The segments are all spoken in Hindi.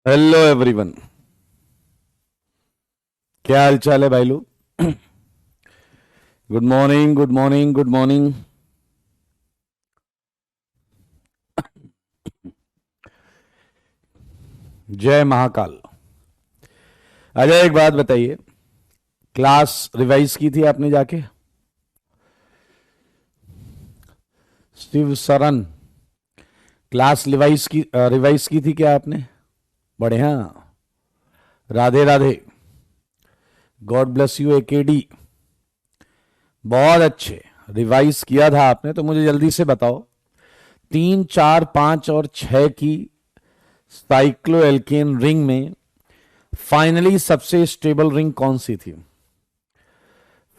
Hello everyone. क्या हाल चाल है भाई लोग? Good morning, good morning, good morning. जय महाकाल। अच्छा, एक बात बताइए, क्लास रिवाइज की थी आपने जाके? शिव सरन, क्लास रिवाइज की थी क्या आपने? बढ़िया। Radhe Radhe. God bless you एकेडी। बहुत अच्छे। रिवाइज किया था आपने तो मुझे जल्दी से बताओ, 3, 4, 5 और 6 की साइक्लो एल्केन रिंग में फाइनली सबसे स्टेबल रिंग कौन सी थी?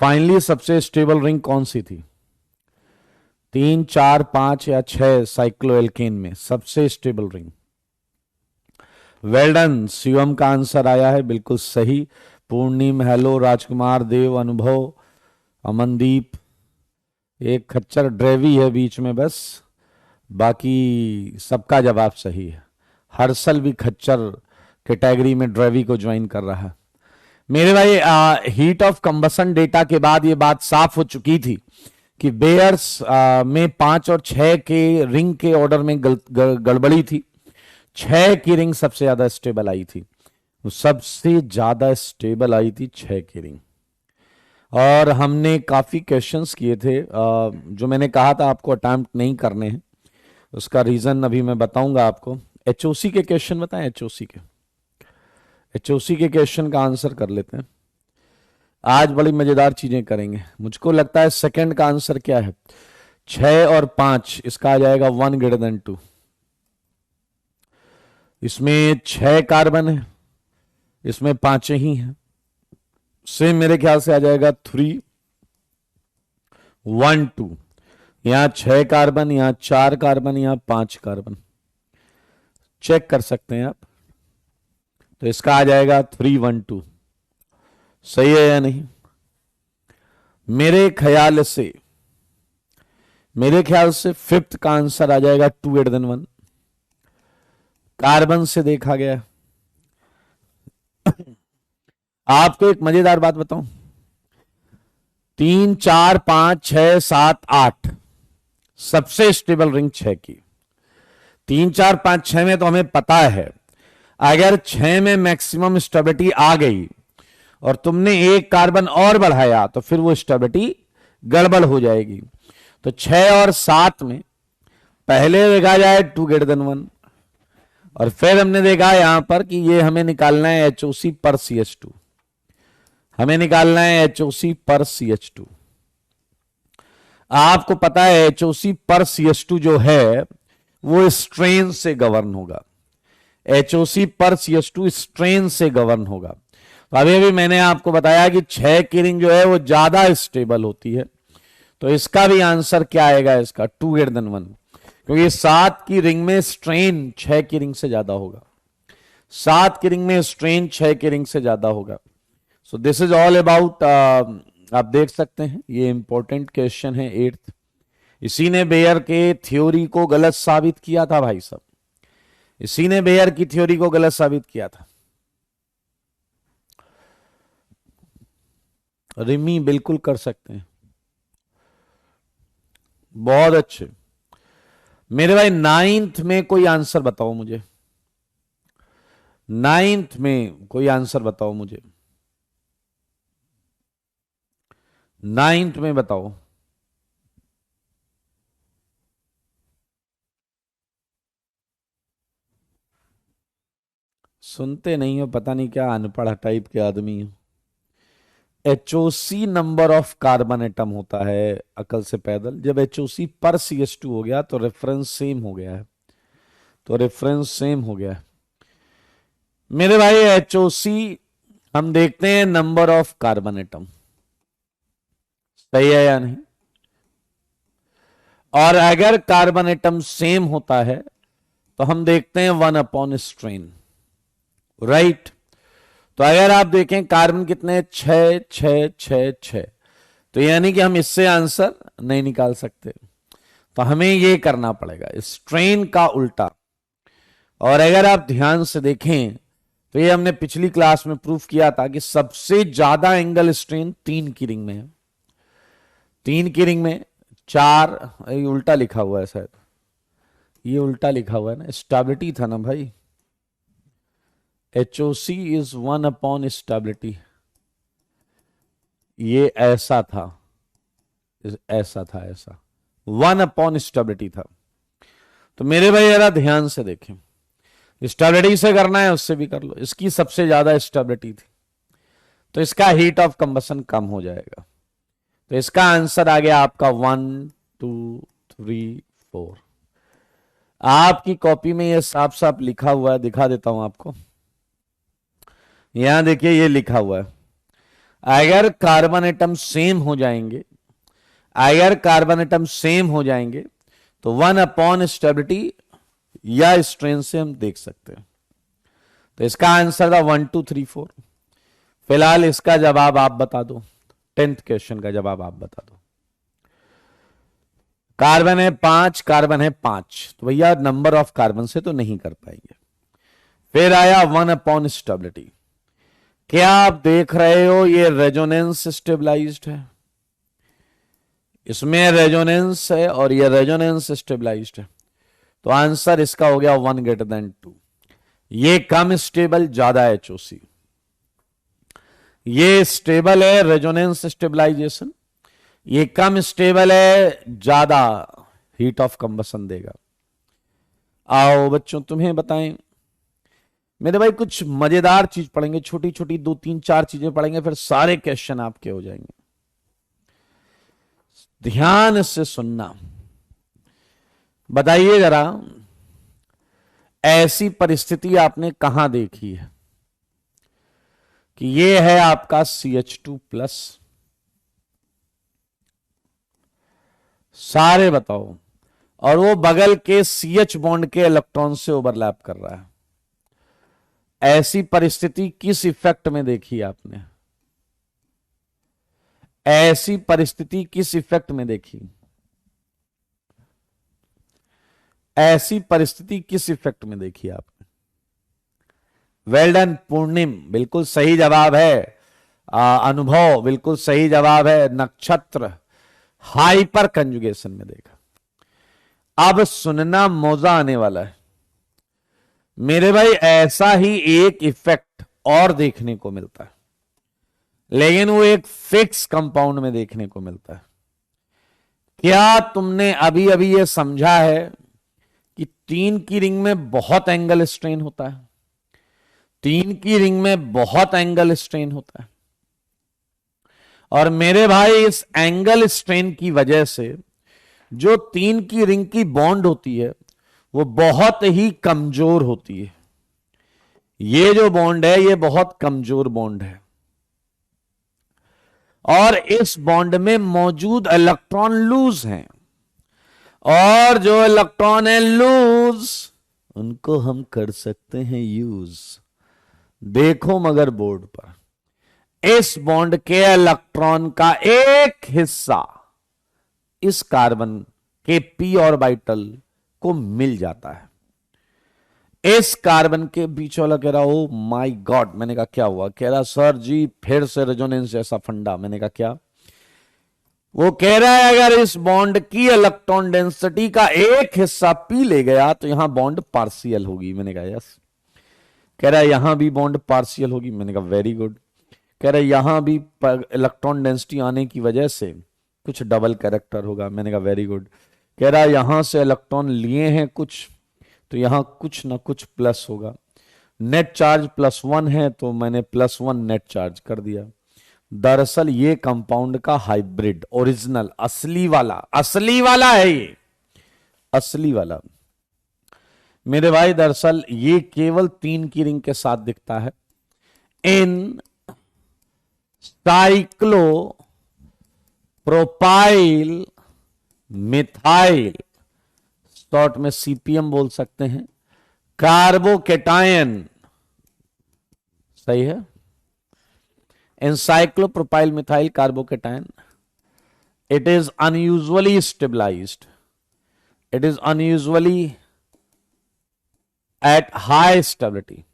फाइनली सबसे स्टेबल रिंग कौन सी थी? 3, 4, 5 या 6 साइक्लो एल्केन में सबसे stable ring. Well done, Shivam का आंसर आया है बिल्कुल सही। पूर्णिम हेलो, राजकुमार देव, अनुभव, अमनदीप, एक खच्चर ड्रेवी है बीच में बस, बाकी सबका जवाब सही है। हर्षल भी खच्चर कैटेगरी में ड्रेवी को ज्वाइन कर रहा है। मेरे भाई, हीट ऑफ कंबसन डेटा के बाद ये बात साफ हो चुकी थी कि बेयर्स में 5 और 6 के रिंग के ऑर्डर में गड़बड़ी थी। 6 की रिंग सबसे ज्यादा स्टेबल आई थी। सबसे ज्यादा स्टेबल आई थी 6 की रिंग। और हमने काफी क्वेश्चंस किए थे, जो मैंने कहा था आपको अटेम्प्ट नहीं करने हैं। उसका रीजन अभी मैं बताऊंगा आपको। एचओसी के क्वेश्चन बताएं, एचओसी के क्वेश्चन का आंसर कर लेते हैं। आज बड़ी मजेदार चीजें करेंगे। मुझको लगता है सेकंड का आंसर क्या है? 6 और 5, इसका आ जाएगा 1 > 2। इसमें 6 कार्बन है, इसमें 5 ही है। सेम मेरे ख्याल से आ जाएगा 3, 1, 2। यहां 6 कार्बन, यहां 4 कार्बन, यहां 5 कार्बन। चेक कर सकते हैं आप। तो इसका आ जाएगा 3, 1, 2। सही है या नहीं? मेरे ख्याल से फिफ्थ का आंसर आ जाएगा 2 > 1। कार्बन से देखा गया। आपको एक मजेदार बात बताऊं, 3, 4, 5, 6, 7, 8 सबसे स्टेबल रिंग 6 की। 3, 4, 5, 6 में तो हमें पता है, अगर 6 में मैक्सिमम स्टेबिलिटी आ गई और तुमने एक कार्बन और बढ़ाया तो फिर वो स्टेबिलिटी गड़बड़ हो जाएगी। तो 6 और 7 में पहले देखा जाए 2 > 1, और फिर हमने देखा यहां पर कि ये हमें निकालना है HOC पर CH2। हमें निकालना है HOC पर CH2। आपको पता है HOC पर CH2 जो है वो स्ट्रेन से गवर्न होगा। HOC पर CH2 स्ट्रेन से गवर्न होगा। तो अभी अभी मैंने आपको बताया कि 6 की रिंग जो है वो ज्यादा स्टेबल होती है। तो इसका भी आंसर क्या आएगा? इसका 2 > 1, क्योंकि 7 की रिंग में स्ट्रेन 6 की रिंग से ज्यादा होगा। 7 की रिंग में स्ट्रेन 6 की रिंग से ज्यादा होगा। So this is all about, आप देख सकते हैं ये इंपॉर्टेंट क्वेश्चन है 8th। इसी ने बेयर के थ्योरी को गलत साबित किया था भाई साहब। इसी ने बेयर की थ्योरी को गलत साबित किया था। रिमी बिल्कुल कर सकते हैं। बहुत अच्छे। मेरे भाई 9th में कोई आंसर बताओ मुझे। 9th में कोई आंसर बताओ मुझे। 9th में बताओ। सुनते नहीं हो, पता नहीं क्या अनपढ़ टाइप के आदमी हो। HOC number of carbon atom होता है अकल से पैदल। जब HOC पर CH2 हो गया तो रेफरेंस सेम हो गया है। मेरे भाई HOC हम देखते हैं नंबर ऑफ कार्बन एटम, सही है या नहीं? और अगर कार्बन एटम सेम होता है तो हम देखते हैं 1/स्ट्रेन, राइट। तो अगर आप देखें कार्बन कितने, 6, 6, 6, 6, तो यानी कि हम इससे आंसर नहीं निकाल सकते। तो हमें यह करना पड़ेगा स्ट्रेन का उल्टा। और अगर आप ध्यान से देखें तो ये हमने पिछली क्लास में प्रूफ किया था कि सबसे ज्यादा एंगल स्ट्रेन 3 की रिंग में है। 3 की रिंग में 4, ये उल्टा लिखा हुआ है शायद, ये उल्टा लिखा हुआ है ना, स्टेबिलिटी था ना भाई, HOC इज 1 अपॉन स्टेबिलिटी, ये ऐसा था, ऐसा था, ऐसा 1 अपॉन स्टेबिलिटी था। तो मेरे भाई जरा ध्यान से देखें, स्टेबिलिटी से करना है उससे भी कर लो, इसकी सबसे ज्यादा स्टेबिलिटी थी तो इसका हीट ऑफ कंबसन कम हो जाएगा। तो इसका आंसर आ गया आपका 1 2 3 4। आपकी कॉपी में ये साफ साफ लिखा हुआ है, दिखा देता हूं आपको, यहां देखिए ये लिखा हुआ है, अगर कार्बन एटम सेम हो जाएंगे, अगर कार्बन एटम सेम हो जाएंगे तो 1 अपॉन स्टेबिलिटी या स्ट्रेन से हम देख सकते हैं। तो इसका आंसर था 1 2 3 4। फिलहाल इसका जवाब आप बता दो, 10th क्वेश्चन का जवाब आप बता दो। कार्बन है 5, कार्बन है 5, तो भैया नंबर ऑफ कार्बन से तो नहीं कर पाएंगे। फिर आया 1 अपॉन स्टेबिलिटी, क्या आप देख रहे हो ये रेजोनेंस स्टेबलाइज्ड है, इसमें रेजोनेंस है और ये रेजोनेंस स्टेबलाइज्ड है, तो आंसर इसका हो गया 1 ग्रेटर देन 2। ये कम स्टेबल, ज्यादा HOC, ये स्टेबल है रेजोनेंस स्टेबलाइजेशन, ये कम स्टेबल है, ज्यादा हीट ऑफ कंबसन देगा। आओ बच्चों तुम्हें बताएं, मेरे भाई कुछ मजेदार चीज पढ़ेंगे, छोटी छोटी 2 3 4 चीजें पढ़ेंगे, फिर सारे क्वेश्चन आपके हो जाएंगे। ध्यान से सुनना, बताइए जरा, ऐसी परिस्थिति आपने कहां देखी है कि ये है आपका CH2+, सारे बताओ, और वो बगल के CH बॉन्ड के इलेक्ट्रॉन से ओवरलैप कर रहा है। ऐसी परिस्थिति किस इफेक्ट में देखी आपने, ऐसी परिस्थिति किस इफेक्ट में देखी, ऐसी परिस्थिति किस इफेक्ट में देखी आपने? वेल डन पूर्णिम, बिल्कुल सही जवाब है। अनुभव बिल्कुल सही जवाब है। नक्षत्र हाइपर कंजुगेशन में देखा। अब सुनना मौजा आने वाला है मेरे भाई, ऐसा ही एक इफेक्ट और देखने को मिलता है, लेकिन वो एक फिक्स कंपाउंड में देखने को मिलता है। क्या तुमने अभी अभी ये समझा है कि 3 की रिंग में बहुत एंगल स्ट्रेन होता है, 3 की रिंग में बहुत एंगल स्ट्रेन होता है, और मेरे भाई इस एंगल स्ट्रेन की वजह से जो 3 की रिंग की बॉन्ड होती है वो बहुत ही कमजोर होती है। ये जो बॉन्ड है ये बहुत कमजोर बॉन्ड है, और इस बॉन्ड में मौजूद इलेक्ट्रॉन लूज हैं, और जो इलेक्ट्रॉन है लूज उनको हम कर सकते हैं यूज। देखो मगर बोर्ड पर इस बॉन्ड के इलेक्ट्रॉन का एक हिस्सा इस कार्बन के p ऑर्बिटल को मिल जाता है। इस कार्बन के बीच वाला कह रहा ओ माय गॉड, मैंने कहा क्या हुआ? कह रहा सर जी फिर से रेजोनेंस जैसा फंडा। मैंने कहा क्या? वो कह रहा है अगर इस बॉन्ड की इलेक्ट्रॉन डेंसिटी का एक हिस्सा पी ले गया तो यहां बॉन्ड पार्शियल होगी। मैंने कहा यस। कह रहा है यहां भी बॉन्ड पार्शियल होगी। मैंने कहा वेरी गुड। कह रहा है यहां भी इलेक्ट्रॉन डेंसिटी आने की वजह से कुछ डबल कैरेक्टर होगा। मैंने कहा वेरी गुड। कह रहा है यहां से इलेक्ट्रॉन लिए हैं कुछ, तो यहां कुछ ना कुछ प्लस होगा। नेट चार्ज +1 है तो मैंने +1 नेट चार्ज कर दिया। दरअसल ये कंपाउंड का हाइब्रिड ओरिजिनल असली वाला है, ये असली वाला मेरे भाई। दरअसल ये केवल 3 की रिंग के साथ दिखता है। इन साइक्लो प्रोपाइल मिथाइल, शॉर्ट में CPM बोल सकते हैं, कार्बोकेटायन, सही है, in cyclopropyl methyl carbocation. It is unusually stabilized, it is unusually at high stability.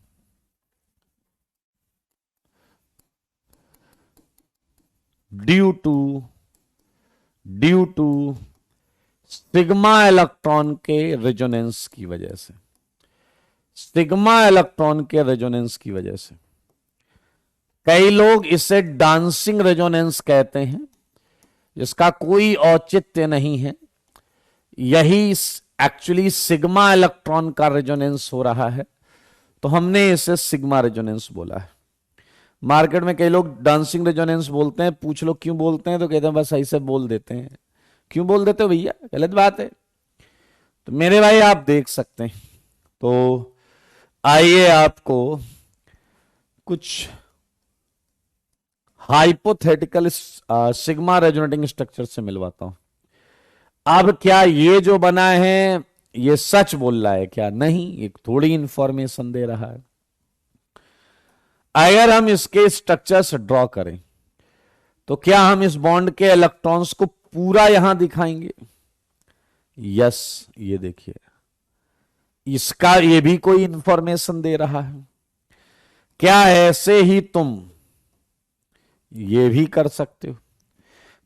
Due to sigma electron के रेजोनेंस की वजह से, सिग्मा इलेक्ट्रॉन के रेजोनेंस की वजह से। कई लोग इसे डांसिंग रेजोनेंस कहते हैं, जिसका कोई औचित्य नहीं है। यही एक्चुअली सिग्मा इलेक्ट्रॉन का रेजोनेंस हो रहा है, तो हमने इसे सिग्मा रेजोनेंस बोला है। मार्केट में कई लोग डांसिंग रेजोनेंस बोलते हैं, पूछ लो क्यों बोलते हैं, तो कहते हैं बस ऐसे बोल देते हैं। क्यों बोल देते हो भैया, गलत बात है। तो मेरे भाई आप देख सकते हैं। तो आइए आपको कुछ हाइपोथेटिकल सिग्मा रेजोनेटिंग स्ट्रक्चर से मिलवाता हूं। अब क्या ये जो बना है ये सच बोल रहा है क्या? नहीं, एक थोड़ी इंफॉर्मेशन दे रहा है। अगर हम इसके स्ट्रक्चर्स ड्रॉ करें तो क्या हम इस बॉन्ड के इलेक्ट्रॉन्स को पूरा यहां दिखाएंगे? यस, ये देखिए, इसका ये भी कोई इंफॉर्मेशन दे रहा है। क्या ऐसे ही तुम ये भी कर सकते हो?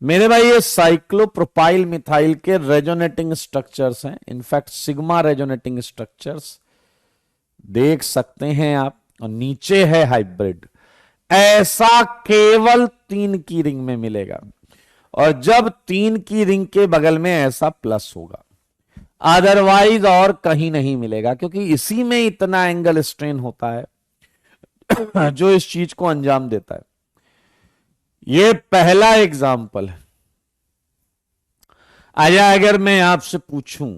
मेरे भाई ये साइक्लोप्रोपाइल मिथाइल के रेजोनेटिंग स्ट्रक्चर्स हैं, इनफैक्ट सिग्मा रेजोनेटिंग स्ट्रक्चर्स देख सकते हैं आप। और नीचे है हाइब्रिड। ऐसा केवल 3 की रिंग में मिलेगा, और जब 3 की रिंग के बगल में ऐसा प्लस होगा, अदरवाइज और कहीं नहीं मिलेगा, क्योंकि इसी में इतना एंगल स्ट्रेन होता है जो इस चीज को अंजाम देता है। ये पहला एग्जाम्पल है। आया, अगर मैं आपसे पूछूं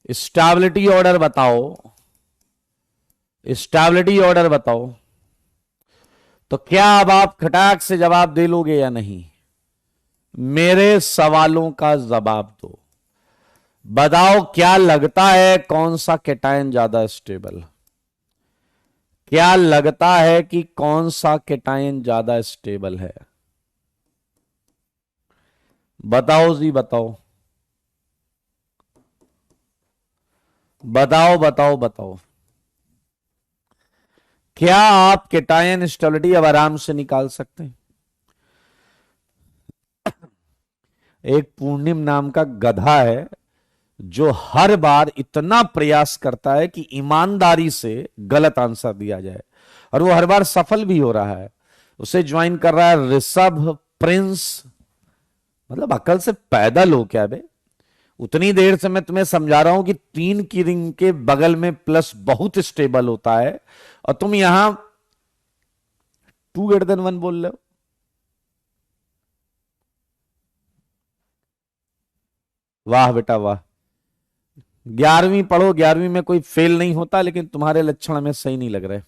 स्टेबिलिटी ऑर्डर बताओ, स्टेबिलिटी ऑर्डर बताओ, तो क्या अब आप खटाक से जवाब दे लोगे या नहीं? मेरे सवालों का जवाब दो। बताओ क्या लगता है, कौन सा कैटायन ज्यादा स्टेबल? क्या लगता है कि कौन सा कैटायन ज्यादा स्टेबल है? बताओ जी, बताओ बताओ बताओ बताओ। क्या आप कैटायन स्टेबिलिटी अब आराम से निकाल सकते हैं? एक पूर्णिम नाम का गधा है जो हर बार इतना प्रयास करता है कि ईमानदारी से गलत आंसर दिया जाए, और वो हर बार सफल भी हो रहा है। उसे ज्वाइन कर रहा है ऋषभ प्रिंस। मतलब अकल से पैदल हो क्या बे? उतनी देर से मैं तुम्हें समझा रहा हूं कि 3 की रिंग के बगल में प्लस बहुत स्टेबल होता है, और तुम यहां 2 > 1 बोल रहे हो। वाह बेटा वाह, 11वीं पढ़ो, 11वीं में कोई फेल नहीं होता, लेकिन तुम्हारे लक्षण हमें सही नहीं लग रहे।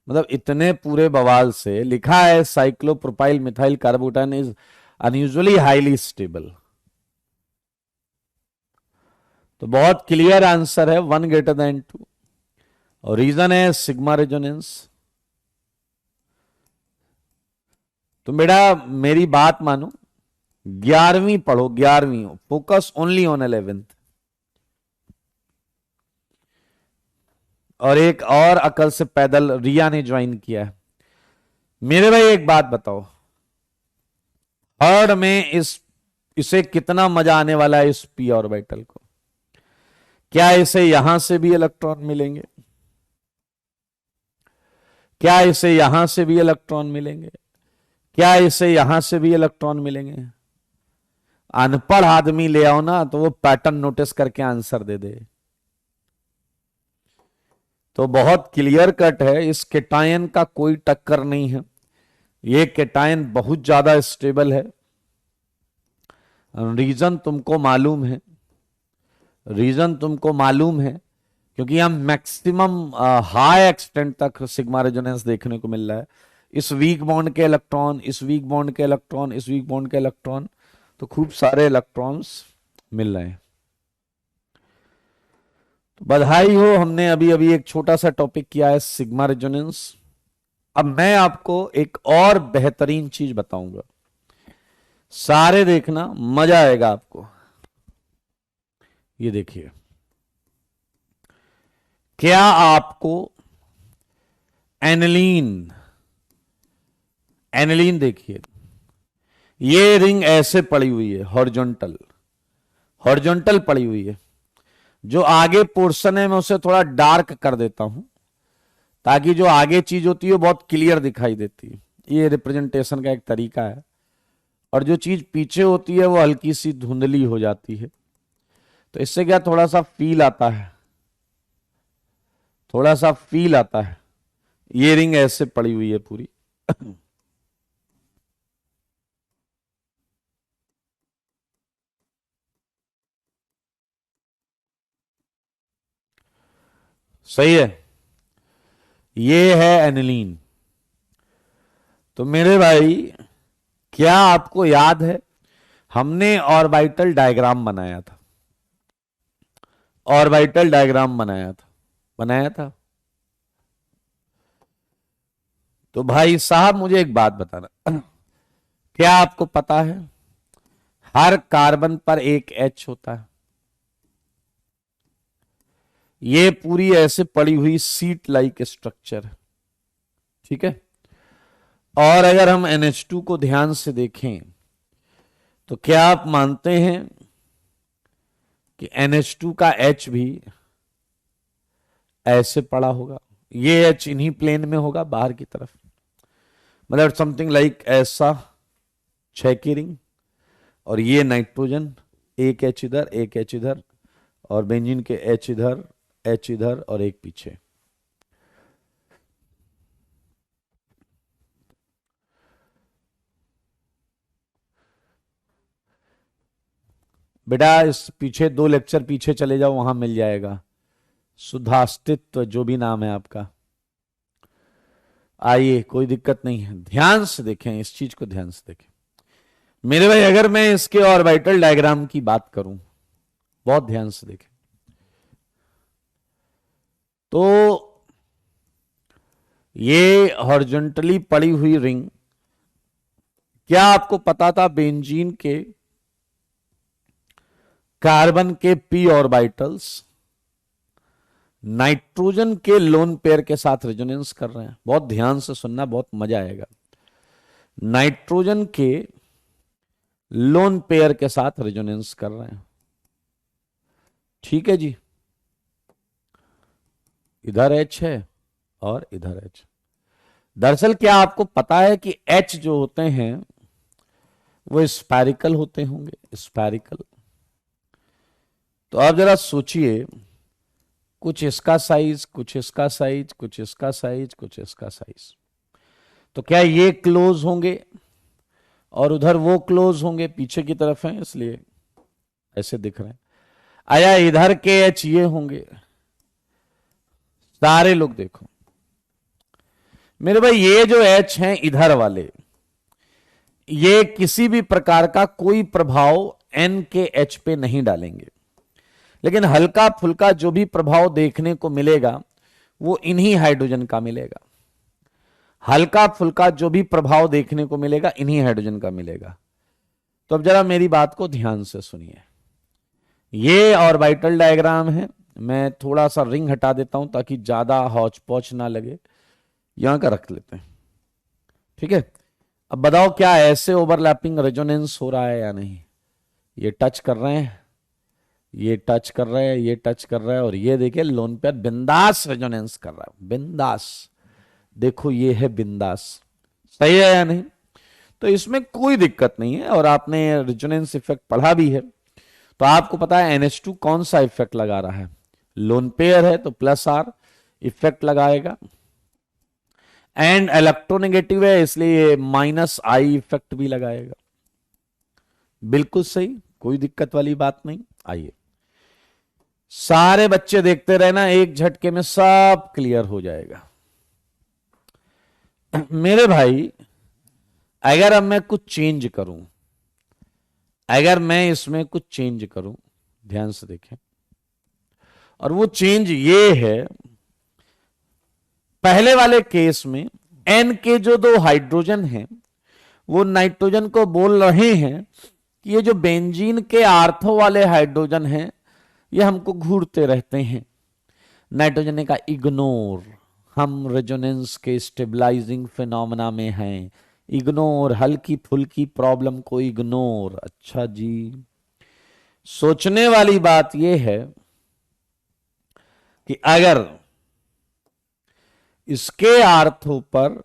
मतलब इतने पूरे बवाल से लिखा है cyclopropyl methyl carbocation is unusually highly stable. तो बहुत क्लियर आंसर है 1 > 2, और रीजन है सिग्मा रेजोनेंस। तो बेटा मेरी बात मानो, 11वीं पढ़ो, 11वीं, फोकस ओनली ऑन 11th। और एक और अकल से पैदल रिया ने ज्वाइन किया है। मेरे भाई एक बात बताओ, थर्ड में इसे कितना मजा आने वाला है इस पी ऑर्बिटल को? क्या इसे यहां से भी इलेक्ट्रॉन मिलेंगे? क्या इसे यहां से भी इलेक्ट्रॉन मिलेंगे? क्या इसे यहां से भी इलेक्ट्रॉन मिलेंगे? अनपढ़ आदमी ले आओ ना, तो वो पैटर्न नोटिस करके आंसर दे दे। तो बहुत क्लियर कट है, इस कैटायन का कोई टक्कर नहीं है। ये कैटायन बहुत ज्यादा स्टेबल है। रीजन तुमको मालूम है, रीजन तुमको मालूम है, क्योंकि हम मैक्सिमम हाई एक्सटेंट तक सिग्मा रेजोनेंस देखने को मिल रहा है। इस वीक बॉन्ड के इलेक्ट्रॉन, इस वीक बॉन्ड के इलेक्ट्रॉन, इस वीक बॉन्ड के इलेक्ट्रॉन, तो खूब सारे इलेक्ट्रॉन्स मिल रहे हैं। तो बधाई हो, हमने अभी अभी एक छोटा सा टॉपिक किया है सिग्मा रेजोनेंस। अब मैं आपको एक और बेहतरीन चीज बताऊंगा, सारे देखना, मजा आएगा आपको। ये देखिए, क्या आपको एनिलीन, एनिलीन देखिए, ये रिंग ऐसे पड़ी हुई है, हॉरिजॉन्टल, हॉरिजॉन्टल पड़ी हुई है। जो आगे पोर्शन है मैं उसे थोड़ा डार्क कर देता हूं ताकि जो आगे चीज होती है वो बहुत क्लियर दिखाई देती है। ये रिप्रेजेंटेशन का एक तरीका है। और जो चीज पीछे होती है वो हल्की सी धुंधली हो जाती है। तो इससे क्या थोड़ा सा फील आता है, थोड़ा सा फील आता है। ये रिंग ऐसे पड़ी हुई है पूरी। सही है, ये है एनिलीन। तो मेरे भाई, क्या आपको याद है हमने ऑर्बिटल डायग्राम बनाया था, ऑर्बिटल डायग्राम बनाया था, बनाया था। तो भाई साहब मुझे एक बात बताना, क्या आपको पता है हर कार्बन पर एक H होता है? ये पूरी ऐसे पड़ी हुई सीट लाइक स्ट्रक्चर है, ठीक है। और अगर हम NH2 को ध्यान से देखें तो क्या आप मानते हैं कि NH2 का H भी ऐसे पड़ा होगा? ये H इन्हीं प्लेन में होगा बाहर की तरफ, मतलब समथिंग लाइक ऐसा 6 की रिंग। और ये नाइट्रोजन, एक H इधर, एक H इधर, और बेंजीन के H इधर, H इधर और एक पीछे। बेटा इस पीछे 2 लेक्चर पीछे चले जाओ, वहां मिल जाएगा सुधास्तित्व, जो भी नाम है आपका। आइए, कोई दिक्कत नहीं है, ध्यान से देखें इस चीज को, ध्यान से देखें मेरे भाई। अगर मैं इसके ऑर्बिटल डायग्राम की बात करूं, बहुत ध्यान से देखें, तो ये हॉरिजॉन्टली पड़ी हुई रिंग, क्या आपको पता था बेंजीन के कार्बन के p ऑर्बिटल्स नाइट्रोजन के लोन पेयर के साथ रेजोनेंस कर रहे हैं? बहुत ध्यान से सुनना, बहुत मजा आएगा। नाइट्रोजन के लोन पेयर के साथ रेजोनेंस कर रहे हैं, ठीक है जी। इधर H है और इधर H। दरअसल क्या आपको पता है कि H जो होते हैं वो स्फेरिकल होते होंगे, स्फेरिकल। तो आप जरा सोचिए, कुछ इसका साइज, कुछ इसका साइज, कुछ इसका साइज, कुछ इसका साइज, तो क्या ये क्लोज होंगे और उधर वो क्लोज होंगे? पीछे की तरफ हैं इसलिए ऐसे दिख रहे हैं। आया इधर के H ये होंगे, सारे लोग देखो मेरे भाई, ये जो H हैं इधर वाले, ये किसी भी प्रकार का कोई प्रभाव N के H पे नहीं डालेंगे, लेकिन हल्का फुल्का जो भी प्रभाव देखने को मिलेगा वो इन्हीं हाइड्रोजन का मिलेगा। हल्का फुल्का जो भी प्रभाव देखने को मिलेगा इन्हीं हाइड्रोजन का मिलेगा। तो अब जरा मेरी बात को ध्यान से सुनिए, ये ऑर्बिटल डायग्राम है। मैं थोड़ा सा रिंग हटा देता हूं ताकि ज्यादा हौच पौच ना लगे, यहां का रख लेते हैं, ठीक है। अब बताओ क्या ऐसे ओवरलैपिंग रेजोनेंस हो रहा है या नहीं? ये टच कर रहे हैं, ये टच कर रहे हैं, ये टच कर रहा है, और ये देखिए लोन पेयर बिंदास रेजोनेंस कर रहा है, बिंदास। देखो ये है बिंदास, सही है या नहीं? तो इसमें कोई दिक्कत नहीं है। और आपने रेजोनेंस इफेक्ट पढ़ा भी है, तो आपको पता है NH2 कौन सा इफेक्ट लगा रहा है। लोन पेयर है तो +R इफेक्ट लगाएगा, एंड इलेक्ट्रोनेगेटिव है इसलिए -I इफेक्ट भी लगाएगा। बिल्कुल सही, कोई दिक्कत वाली बात नहीं। आइए सारे बच्चे देखते रहना, एक झटके में सब क्लियर हो जाएगा। मेरे भाई अगर अब मैं कुछ चेंज करूं, अगर मैं इसमें कुछ चेंज करूं, ध्यान से देखें, और वो चेंज ये है, पहले वाले केस में N के जो 2 हाइड्रोजन हैं वो नाइट्रोजन को बोल रहे हैं कि ये जो बेंजीन के आर्थो वाले हाइड्रोजन हैं ये हमको घूरते रहते हैं। नाइट्रोजन ने कहा इग्नोर, हम रेजोनेंस के स्टेबलाइजिंग फिनोमेना में हैं, इग्नोर, हल्की फुल्की प्रॉब्लम को इग्नोर। अच्छा जी, सोचने वाली बात यह है कि अगर इसके आर्थों पर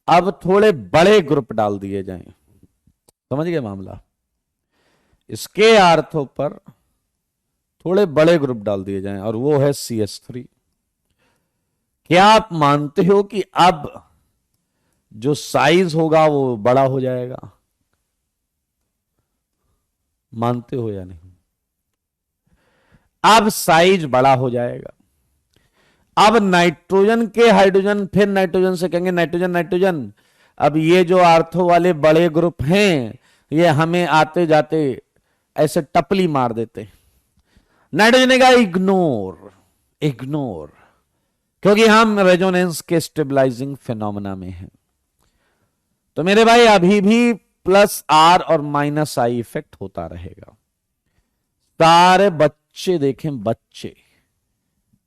अब थोड़े बड़े ग्रुप डाल दिए जाएं, समझ गए मामला, इसके आर्थों पर थोड़े बड़े ग्रुप डाल दिए जाएं और वो है CH3, क्या आप मानते हो कि अब जो साइज होगा वो बड़ा हो जाएगा? मानते हो या नहीं? अब साइज बड़ा हो जाएगा। अब नाइट्रोजन के हाइड्रोजन फिर नाइट्रोजन से कहेंगे नाइट्रोजन नाइट्रोजन, अब ये जो आर्थो वाले बड़े ग्रुप हैं ये हमें आते जाते ऐसे टपली मार देते। नाइट्रोजन ने कहा इग्नोर, इग्नोर, क्योंकि हम रेजोनेंस के स्टेबलाइजिंग फिनोमेना में हैं। तो मेरे भाई अभी भी +R और -I इफेक्ट होता रहेगा। सारे बच्चे देखें, बच्चे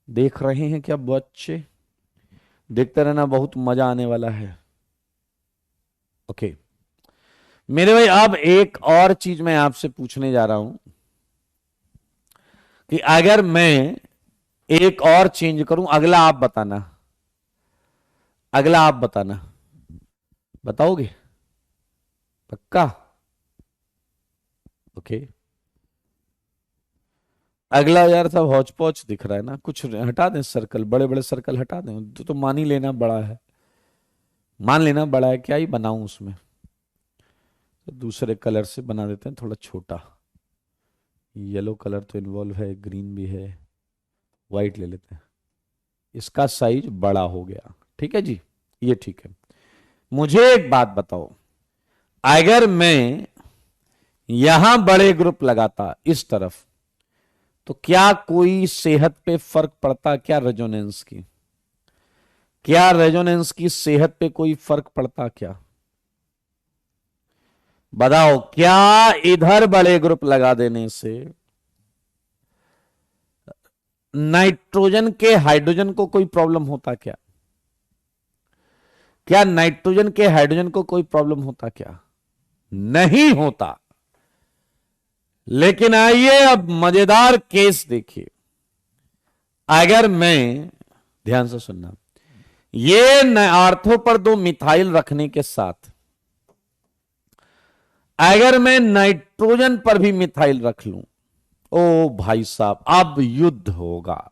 देख रहे हैं क्या? बच्चे देखते रहना, बहुत मजा आने वाला है। ओके मेरे भाई, अब एक और चीज मैं आपसे पूछने जा रहा हूं कि अगर मैं एक और चेंज करूं, अगला आप बताना, अगला आप बताना, बताओगे? पक्का? ओके अगला यार सब हौच पौच दिख रहा है ना, कुछ हटा दें, सर्कल, बड़े बड़े सर्कल हटा दें। तो मान ही लेना बड़ा है, मान लेना बड़ा है, क्या ही बनाऊं उसमें, तो दूसरे कलर से बना देते हैं थोड़ा छोटा। येलो कलर तो इन्वॉल्व है, ग्रीन भी है, वाइट ले लेते हैं, इसका साइज बड़ा हो गया। ठीक है जी, ये ठीक है। मुझे एक बात बताओ, अगर मैं यहां बड़े ग्रुप लगाता इस तरफ, तो क्या कोई सेहत पे फर्क पड़ता? क्या रेजोनेंस की, क्या रेजोनेंस की सेहत पे कोई फर्क पड़ता? क्या बताओ, क्या इधर बड़े ग्रुप लगा देने से नाइट्रोजन के हाइड्रोजन को कोई प्रॉब्लम होता? क्या क्या नाइट्रोजन के हाइड्रोजन को कोई प्रॉब्लम होता? क्या नहीं होता। लेकिन आइए अब मजेदार केस देखिए, अगर मैं, ध्यान से सुनना, ये आर्थो पर 2 मिथाइल रखने के साथ अगर मैं नाइट्रोजन पर भी मिथाइल रख लूं, ओ भाई साहब, अब युद्ध होगा,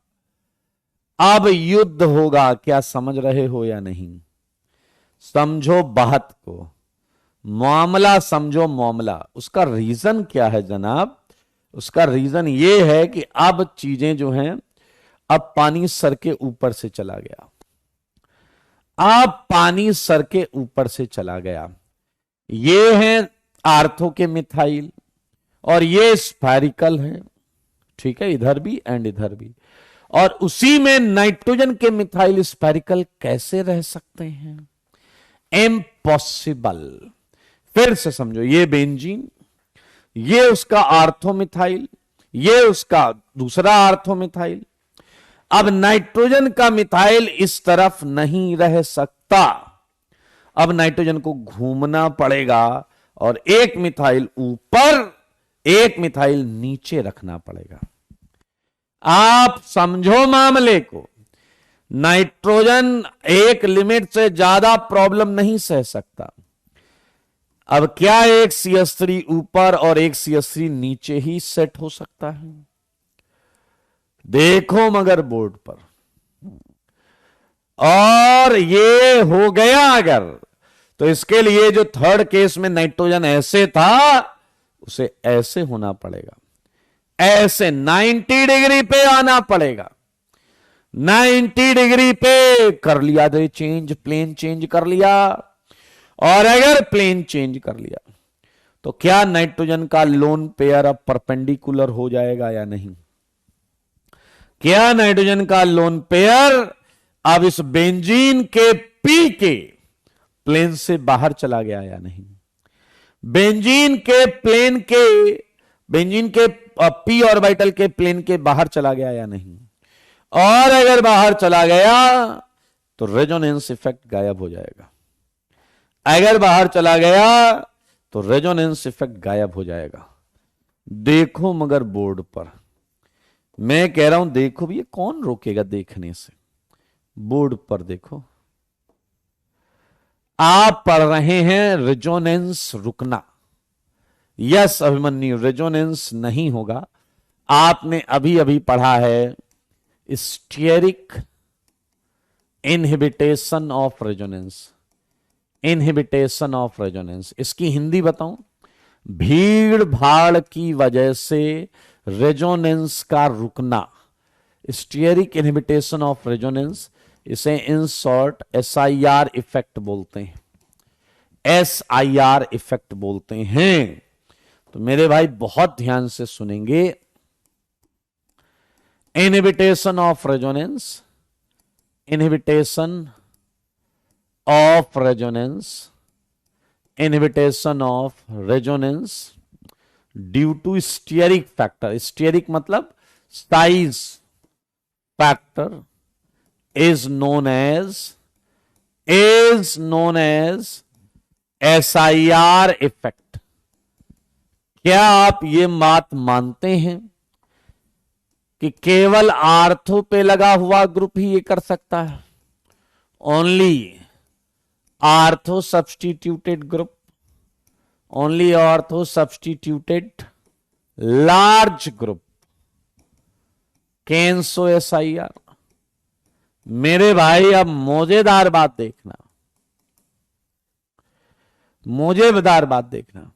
अब युद्ध होगा। क्या समझ रहे हो या नहीं? समझो बात को, मामला समझो मामला। उसका रीजन क्या है जनाब? उसका रीजन यह है कि अब चीजें जो हैं, अब पानी सर के ऊपर से चला गया, अब पानी सर के ऊपर से चला गया। ये है आर्थो के मिथाइल और ये स्फेरिकल है, ठीक है, इधर भी एंड इधर भी। और उसी में नाइट्रोजन के मिथाइल स्फेरिकल कैसे रह सकते हैं? इम्पॉसिबल। फिर से समझो, ये बेंजीन, ये उसका आर्थोमिथाइल, ये उसका दूसरा आर्थोमिथाइल। अब नाइट्रोजन का मिथाइल इस तरफ नहीं रह सकता, अब नाइट्रोजन को घूमना पड़ेगा और एक मिथाइल ऊपर, एक मिथाइल नीचे रखना पड़ेगा। आप समझो मामले को, नाइट्रोजन एक लिमिट से ज्यादा प्रॉब्लम नहीं सह सकता। अब क्या एक CH3 ऊपर और एक CH3 नीचे ही सेट हो सकता है? देखो मगर बोर्ड पर, और ये हो गया अगर, तो इसके लिए जो थर्ड केस में नाइट्रोजन ऐसे था, उसे ऐसे होना पड़ेगा, ऐसे 90 डिग्री पे आना पड़ेगा। 90 डिग्री पे कर लिया दे चेंज, प्लेन चेंज कर लिया। और अगर प्लेन चेंज कर लिया तो क्या नाइट्रोजन का लोन पेयर अब परपेंडिकुलर हो जाएगा या नहीं? क्या नाइट्रोजन का लोन पेयर अब इस बेंजीन के पी के प्लेन से बाहर चला गया या नहीं? बेंजीन के पी ऑर्बिटल के प्लेन के बाहर चला गया या नहीं, और अगर बाहर चला गया तो रेजोनेंस इफेक्ट गायब हो जाएगा। अगर बाहर चला गया तो रेजोनेंस इफेक्ट गायब हो जाएगा। देखो मगर बोर्ड पर, मैं कह रहा हूं देखो भी, ये कौन रोकेगा देखने से। बोर्ड पर देखो, आप पढ़ रहे हैं रेजोनेंस रुकना। यस अभिमन्यु, रेजोनेंस नहीं होगा। आपने अभी अभी पढ़ा है steric inhibition of resonance. Inhibition of resonance, इसकी हिंदी बताऊं, भीड़ भाड़ की वजह से रेजोनेंस का रुकना, स्टीयरिक इनहिबिटेशन ऑफ रेजोनेंस। इसे इन शॉर्ट SIR इफेक्ट बोलते हैं, SIR इफेक्ट बोलते हैं। तो मेरे भाई बहुत ध्यान से सुनेंगे। Inhibition of resonance, inhibition of resonance, inhibition of resonance due to steric factor. Steric मतलब size factor is known as SIR effect. क्या आप ये बात मानते हैं कि केवल आर्थो पे लगा हुआ ग्रुप ही ये कर सकता है? Only ortho substituted group, only ortho substituted large group can show SIR। मेरे भाई अब मौजेदार बात देखना, मौजेदार बात देखना,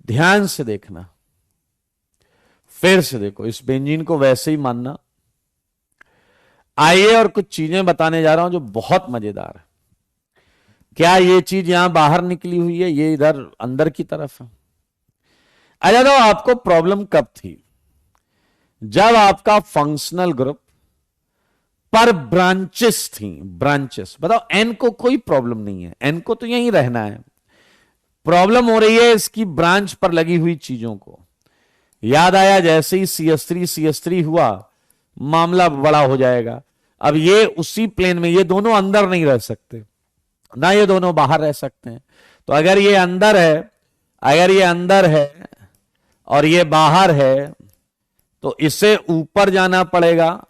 ध्यान से देखना, फिर से देखो। इस बेंजीन को वैसे ही मानना। आइए और कुछ चीजें बताने जा रहा हूं जो बहुत मजेदार है। क्या ये चीज यहां बाहर निकली हुई है, ये इधर अंदर की तरफ है। अच्छा, तो आपको प्रॉब्लम कब थी? जब आपका फंक्शनल ग्रुप पर ब्रांचेस थी। ब्रांचेस बताओ, एन को कोई प्रॉब्लम नहीं है, एन को तो यहीं रहना है। प्रॉब्लम हो रही है इसकी ब्रांच पर लगी हुई चीजों को। याद आया, जैसे ही CH3 हुआ मामला बड़ा हो जाएगा। अब ये उसी प्लेन में, ये दोनों अंदर नहीं रह सकते ना, ये दोनों बाहर रह सकते हैं। तो अगर ये अंदर है, अगर ये अंदर है और ये बाहर है, तो इसे ऊपर जाना पड़ेगा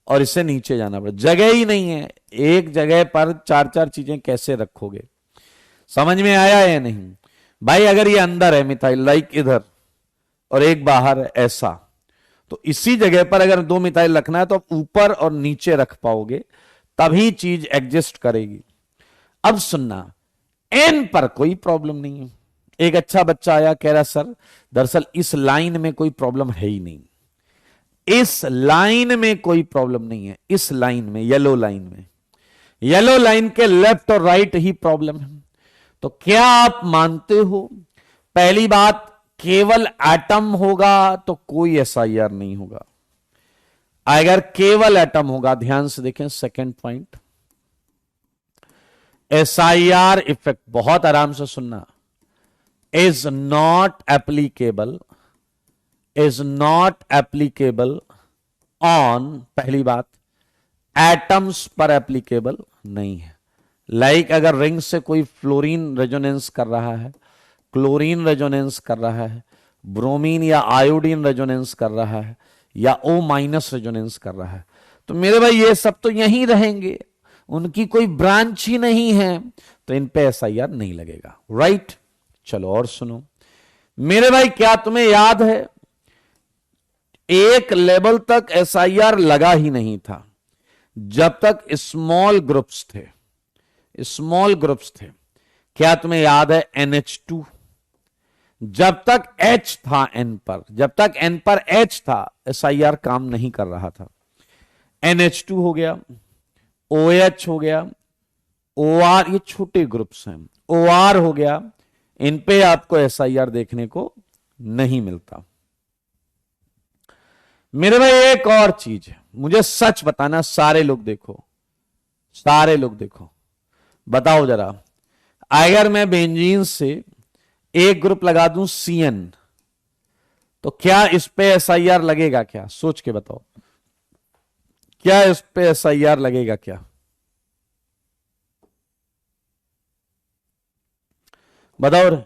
और इसे नीचे जाना पड़ेगा। जगह ही नहीं है, एक जगह पर चार चार चीजें कैसे रखोगे? समझ में आया या नहीं भाई? अगर ये अंदर है मिथाइल, लाइक इधर, और एक बाहर है ऐसा, तो इसी जगह पर अगर दो मिथाइल रखना है तो आप ऊपर और नीचे रख पाओगे, तभी चीज एग्जिस्ट करेगी। अब सुनना, एन पर कोई प्रॉब्लम नहीं है। एक अच्छा बच्चा आया, कह रहा सर दरअसल इस लाइन में कोई प्रॉब्लम है ही नहीं, इस लाइन में कोई प्रॉब्लम नहीं है। इस लाइन में, येलो लाइन में, येलो लाइन के लेफ्ट और राइट ही प्रॉब्लम है। तो क्या आप मानते हो? पहली बात, केवल एटम होगा तो कोई SIR नहीं होगा। अगर केवल एटम होगा, ध्यान से देखें सेकंड पॉइंट, SIR इफेक्ट, बहुत आराम से सुनना, is not applicable, is not applicable on, पहली बात, एटम्स पर एप्लीकेबल नहीं है। लाइक अगर रिंग से कोई फ्लोरीन रेजोनेंस कर रहा है, क्लोरीन रेजोनेंस कर रहा है, ब्रोमीन या आयोडीन रेजोनेंस कर रहा है, या O- रेजोनेंस कर रहा है, तो मेरे भाई ये सब तो यहीं रहेंगे, उनकी कोई ब्रांच ही नहीं है, तो इन पे SIR नहीं लगेगा। राइट? चलो और सुनो मेरे भाई, क्या तुम्हें याद है एक लेवल तक SIR लगा ही नहीं था जब तक स्मॉल ग्रुप्स थे, स्मॉल ग्रुप्स थे। क्या तुम्हें याद है NH2? जब तक H था N पर, जब तक N पर H था, SIR काम नहीं कर रहा था। NH2 हो गया, OH हो गया, OR, ये छोटे ग्रुप्स हैं, OR हो गया, इन पे आपको SIR देखने को नहीं मिलता। मेरे भाई एक और चीज है, मुझे सच बताना, सारे लोग देखो, सारे लोग देखो, बताओ जरा, अगर मैं बेंजीन से एक ग्रुप लगा दूं CN, तो क्या इस पे एसआईआर लगेगा क्या? सोच के बताओ, क्या इस पे एसआईआर लगेगा क्या? बताओ रे,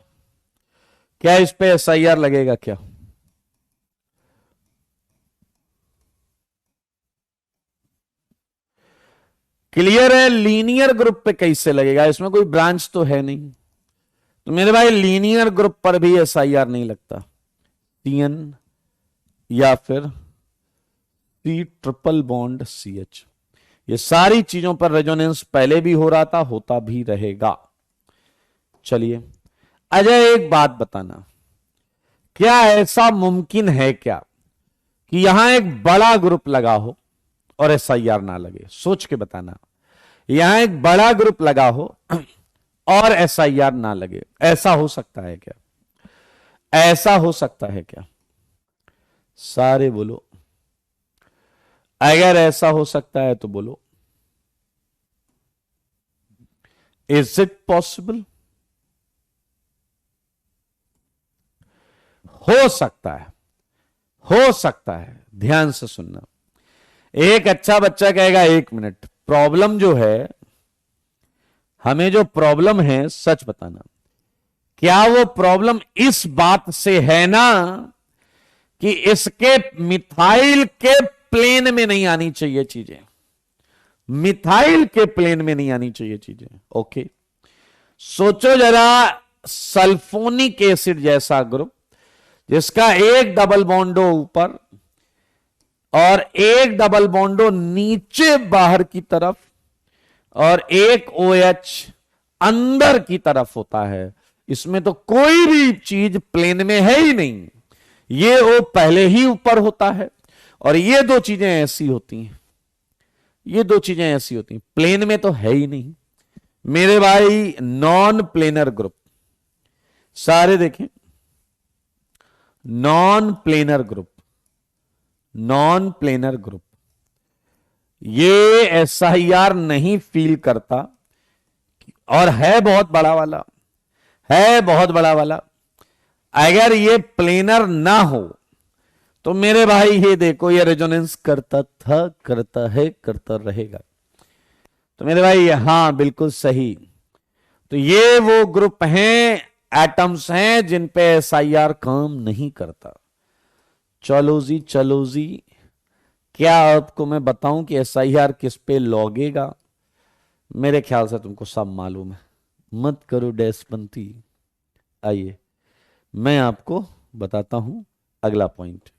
क्या इस पे एसआईआर लगेगा क्या? क्लियर है? लीनियर ग्रुप पे कैसे लगेगा? इसमें कोई ब्रांच तो है नहीं, तो मेरे भाई लीनियर ग्रुप पर भी एसआईआर नहीं लगता। सीएन या फिर C triple bond C H, ये सारी चीजों पर रेजोनेंस पहले भी हो रहा था, होता भी रहेगा। चलिए अजय, एक बात बताना, क्या ऐसा मुमकिन है क्या कि यहां एक बड़ा ग्रुप लगा हो और एसआईआर ना लगे? सोच के बताना, यहां एक बड़ा ग्रुप लगा हो और एसआईआर ना लगे, ऐसा हो सकता है क्या? ऐसा हो सकता है क्या? सारे बोलो, अगर ऐसा हो सकता है तो बोलो। Is it possible? हो सकता है, हो सकता है। ध्यान से सुनना, एक अच्छा बच्चा कहेगा 1 मिनट, प्रॉब्लम जो है, हमें जो प्रॉब्लम है सच बताना, क्या वो प्रॉब्लम इस बात से है ना कि इसके मिथाइल के प्लेन में नहीं आनी चाहिए चीजें? मिथाइल के प्लेन में नहीं आनी चाहिए चीजें। ओके, सोचो जरा, सल्फोनिक एसिड जैसा ग्रुप जिसका एक डबल बॉन्डो ऊपर और एक डबल बॉन्डो नीचे बाहर की तरफ और एक OH अंदर की तरफ होता है, इसमें तो कोई भी चीज प्लेन में है ही नहीं, ये O पहले ही ऊपर होता है और ये दो चीजें ऐसी होती हैं, ये दो चीजें ऐसी होती हैं, प्लेन में तो है ही नहीं मेरे भाई। नॉन प्लेनर ग्रुप, सारे देखें, non planar group, non planar group, ये एसआईआर नहीं फील करता और है बहुत बड़ा वाला, है बहुत बड़ा वाला। अगर ये प्लेनर ना हो तो मेरे भाई ये देखो, ये रेजोनेंस करता था, करता है, करता रहेगा। तो मेरे भाई हाँ बिल्कुल सही, तो ये वो ग्रुप हैं, एटम्स हैं जिन पे एसआईआर काम नहीं करता। चलो जी, चलो जी, क्या आपको मैं बताऊं कि एसआईआर किस पे लगेगा? मेरे ख्याल से तुमको सब मालूम है, मत करो डैशपंथी। आइए मैं आपको बताता हूं अगला point,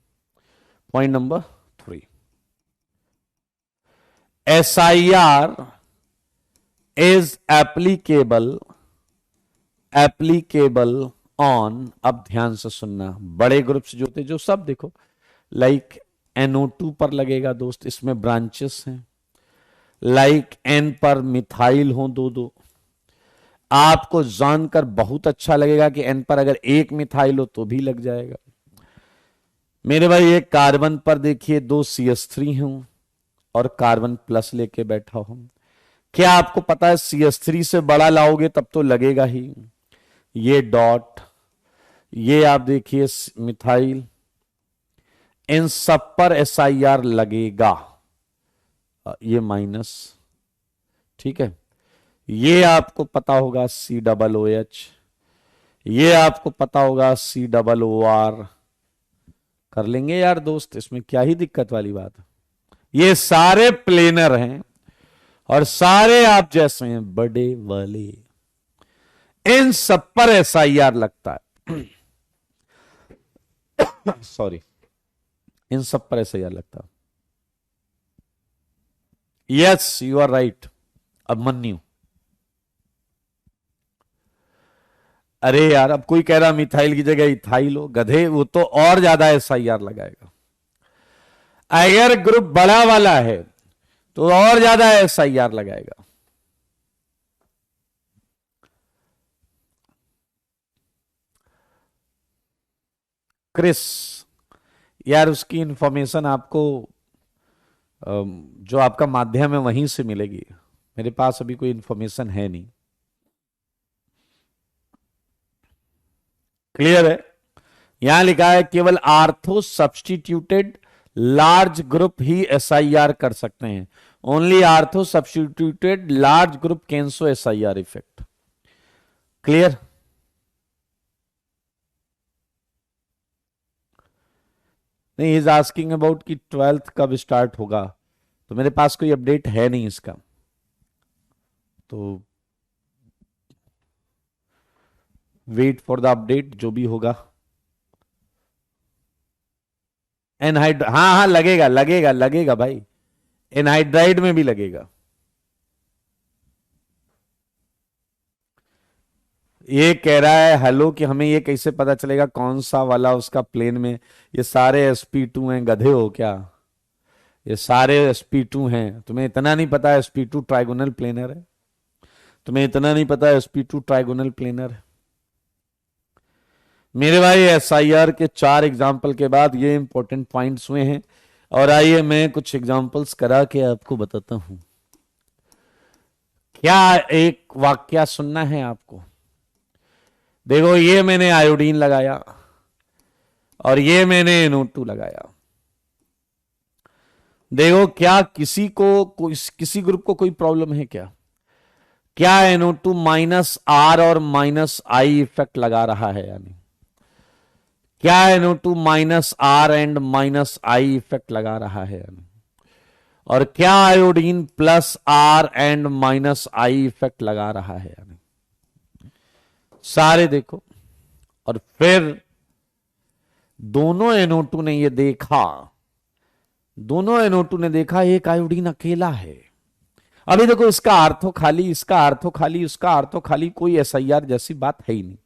point number 3। SIR is applicable on, अब ध्यान से सुनना, बड़े ग्रुप्स जो थे, जो सब देखो, लाइक NO2 पर लगेगा दोस्त, इसमें ब्रांचेस हैं, लाइक N पर मिथाइल हो दो दो। आपको जानकर बहुत अच्छा लगेगा कि N पर अगर एक मिथाइल हो तो भी लग जाएगा मेरे भाई। एक कार्बन पर देखिए 2 CH3 हूं और कार्बन प्लस लेके बैठा हूं। क्या आपको पता है CH3 से बड़ा लाओगे तब तो लगेगा ही। ये डॉट, ये आप देखिए मिथाइल, इन सब पर एसआईआर लगेगा। ये माइनस, ठीक है, ये आपको पता होगा COOH, ये आपको पता होगा COOR। कर लेंगे यार दोस्त, इसमें क्या ही दिक्कत वाली बात है। ये सारे प्लेनर हैं और सारे आप जैसे हैं बड़े वाले, इन सब पर एसआईआर लगता है। सॉरी, इन सब पर एसआईआर लगता है। Yes you are right Abhimanyu. अरे यार, अब कोई कह रहा मिथाइल की जगह इथाइल हो, गधे, वो तो और ज्यादा एसआईआर लगाएगा। अगर ग्रुप बड़ा वाला है तो और ज्यादा एसआईआर लगाएगा। क्रिस, यार उसकी इंफॉर्मेशन आपको जो आपका माध्यम है वहीं से मिलेगी, मेरे पास अभी कोई इंफॉर्मेशन है नहीं। क्लियर है? यहां लिखा है केवल आर्थो सब्स्टिट्यूटेड लार्ज ग्रुप ही एसआईआर कर सकते हैं। Only ortho substituted large group can show SIR effect. Clear? नहीं, इज आस्किंग अबाउट कि 12th कब स्टार्ट होगा, तो मेरे पास कोई अपडेट है नहीं इसका, तो वेट फॉर द अपडेट जो भी होगा। एनहाइड, हाँ हाँ लगेगा लगेगा लगेगा भाई, एनहाइड्राइड में भी लगेगा। ये कह रहा है हेलो कि हमें ये कैसे पता चलेगा कौन सा वाला उसका प्लेन में, ये सारे sp2 हैं, गधे हो क्या? ये सारे sp2 हैं, तुम्हें इतना नहीं पता sp2 ट्राइगोनल प्लेनर है? तुम्हें इतना नहीं पता sp2 ट्राइगोनल प्लेनर है? मेरे भाई एसआईआर के 4 एग्जाम्पल के बाद ये इंपॉर्टेंट पॉइंट्स हुए हैं, और आइए मैं कुछ एग्जाम्पल्स करा के आपको बताता हूं। क्या एक वाक्य सुनना है आपको? देखो, ये मैंने आयोडीन लगाया और ये मैंने NO2 लगाया। देखो, क्या किसी ग्रुप को कोई प्रॉब्लम है क्या? क्या NO2 -R और -I इफेक्ट लगा रहा है? यानी क्या NO2 -R and -I effect लगा रहा है? यानी और क्या iodine +R and -I effect लगा रहा है? यानी सारे देखो, और फिर दोनों NO2 ने ये देखा, दोनों NO2 ने देखा एक आयोडीन अकेला है। अभी देखो, इसका आर्थो खाली, इसका आर्थो खाली, उसका आर्थो खाली, कोई एसआईआर जैसी बात है ही नहीं।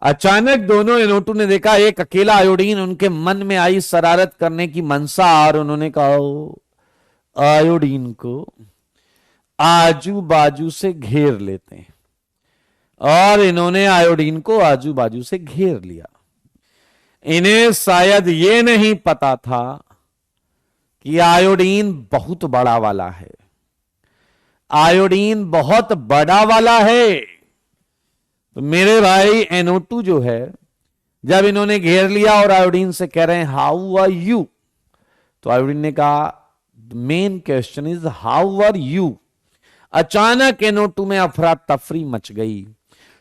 अचानक दोनों NO2 ने देखा एक अकेला आयोडीन, उनके मन में आई शरारत करने की मनसा, और उन्होंने कहा आयोडीन को आजू बाजू से घेर लेते हैं, और इन्होंने आयोडीन को आजू बाजू से घेर लिया। इन्हें शायद ये नहीं पता था कि आयोडीन बहुत बड़ा वाला है, आयोडीन बहुत बड़ा वाला है। तो मेरे भाई NO2 जो है, जब इन्होंने घेर लिया और आयोडीन से कह रहे हैं हाउ आर यू, तो आयोडीन ने कहा main question is how are you. अचानक NO2 में अफरा तफरी मच गई,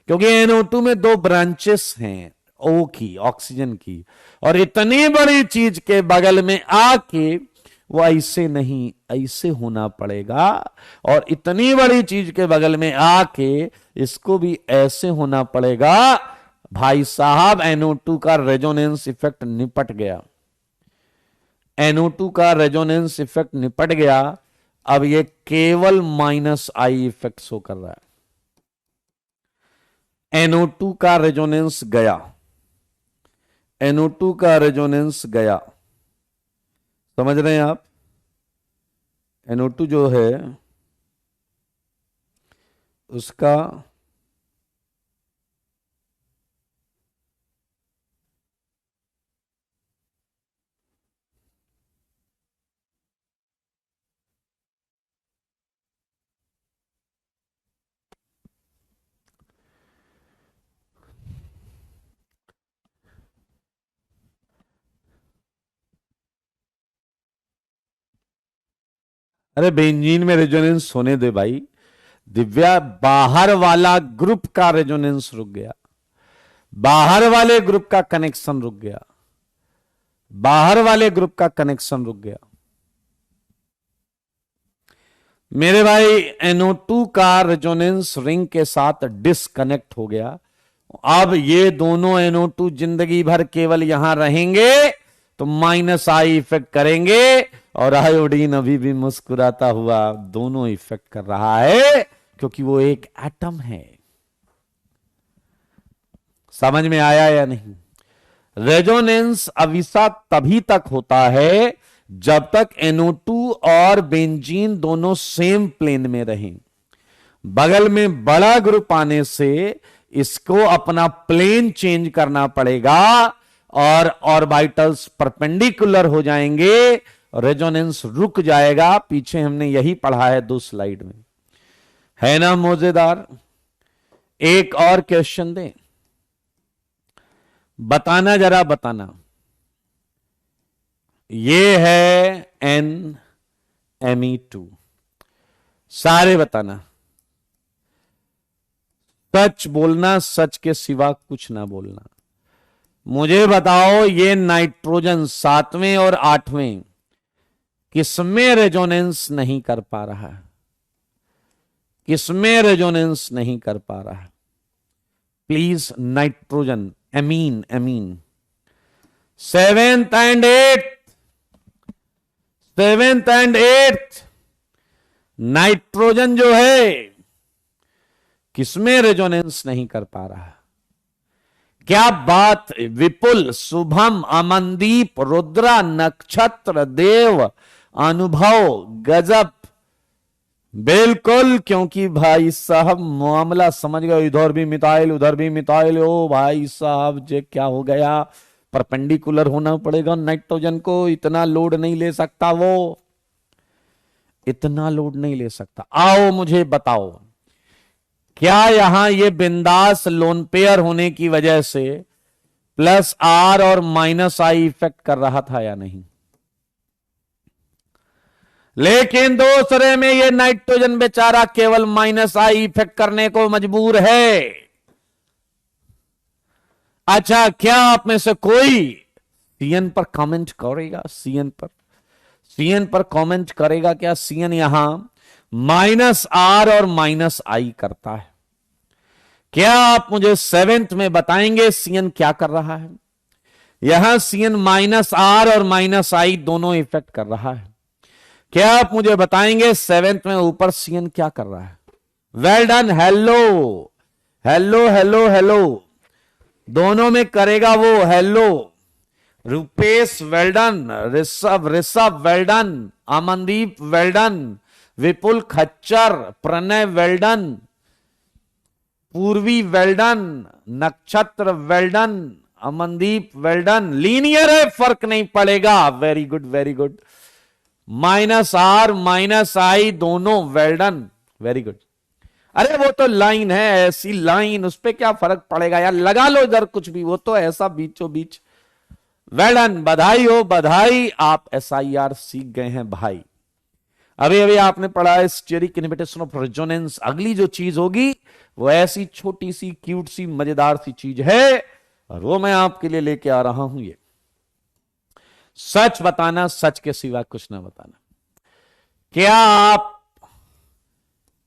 क्योंकि NO2 में 2 ब्रांचेस हैं O की, ऑक्सीजन की, और इतनी बड़ी चीज के बगल में आके वो ऐसे नहीं ऐसे होना पड़ेगा, और इतनी बड़ी चीज के बगल में आके इसको भी ऐसे होना पड़ेगा। भाई साहब, NO2 का रेजोनेंस इफेक्ट निपट गया, NO2 का रेजोनेंस इफेक्ट निपट गया। अब ये केवल -I इफेक्ट शो कर रहा है। NO2 का रेजोनेंस गया, NO2 का रेजोनेंस गया, समझ रहे हैं आप? NO2 जो है उसका अरे बेंजीन में रेजोनेंस होने दे भाई दिव्या, बाहर वाला ग्रुप का रेजोनेंस रुक गया, बाहर वाले ग्रुप का कनेक्शन रुक गया, बाहर वाले ग्रुप का कनेक्शन रुक गया। मेरे भाई NO2 का रेजोनेंस रिंग के साथ डिस्कनेक्ट हो गया। अब ये दोनों NO2 जिंदगी भर केवल यहां रहेंगे तो -I इफेक्ट करेंगे, और आयोडीन अभी भी मुस्कुराता हुआ दोनों इफेक्ट कर रहा है, क्योंकि वो एक एटम है। समझ में आया या नहीं? रेजोनेंस अविसा तभी तक होता है जब तक NO2 और बेंजीन दोनों सेम प्लेन में रहें। बगल में बड़ा ग्रुप आने से इसको अपना प्लेन चेंज करना पड़ेगा, और ऑर्बिटल्स परपेंडिकुलर हो जाएंगे, रेजोनेंस रुक जाएगा। पीछे हमने यही पढ़ा है 2 स्लाइड में, है ना मौजेदार? एक और क्वेश्चन दें, बताना, जरा बताना। ये है NMe2। सारे बताना। सच बोलना, सच के सिवा कुछ ना बोलना। मुझे बताओ, ये नाइट्रोजन 7वें और 8वें किसमें रेजोनेंस नहीं कर पा रहा है? किसमें रेजोनेंस नहीं कर पा रहा है? Please, nitrogen, amine, amine. 7th and 8th, 7th and 8th nitrogen जो है किसमें रेजोनेंस नहीं कर पा रहा है? क्या बात! विपुल, शुभम, अमनदीप, रुद्रा, नक्षत्र, देव, अनुभव, गजब। बिल्कुल, क्योंकि भाई साहब मामला समझ गए। इधर भी मिथाइल, उधर भी मिथाइल। ओ भाई साहब, जे क्या हो गया? परपेंडिकुलर होना पड़ेगा नाइट्रोजन को। इतना लोड नहीं ले सकता वो, इतना लोड नहीं ले सकता। आओ मुझे बताओ, क्या यहां ये बिंदास लोन पेयर होने की वजह से +R और -I इफेक्ट कर रहा था या नहीं? लेकिन दूसरे में ये नाइट्रोजन बेचारा केवल -I इफेक्ट करने को मजबूर है। अच्छा, क्या आप में से कोई CN पर कमेंट करेगा? CN पर, CN पर कमेंट करेगा क्या? CN यहां -R और -I करता है। क्या आप मुझे 7th में बताएंगे CN क्या कर रहा है? यहां CN -R और -I दोनों इफेक्ट कर रहा है। क्या आप मुझे बताएंगे 7th में ऊपर CN क्या कर रहा है? Well done. Hello hello hello hello, दोनों में करेगा वो। Hello Rupesh, well done. Rishabh, Rishabh well done. Amandeep well done. Vipul खच्चर, Pranay well done. Purvi well done. Nakshatra well done. Amandeep well done. Linear है, फर्क नहीं पड़ेगा। Very good, very good. -R -I दोनों वेल डन, वेरी गुड। अरे वो तो लाइन है, ऐसी लाइन, उस पर क्या फर्क पड़ेगा यार? लगा लो इधर कुछ भी, वो तो ऐसा बीचों बीच। वेल डन, बधाई हो, बधाई। आप SIR सीख गए हैं भाई। अभी अभी आपने पढ़ा है स्टेरिक इनहिबिशन ऑफ रेजोनेंस। अगली जो चीज होगी वो ऐसी छोटी सी क्यूट सी मजेदार सी चीज है, और वो मैं आपके लिए लेके आ रहा हूं। ये सच बताना, सच के सिवा कुछ ना बताना। क्या आप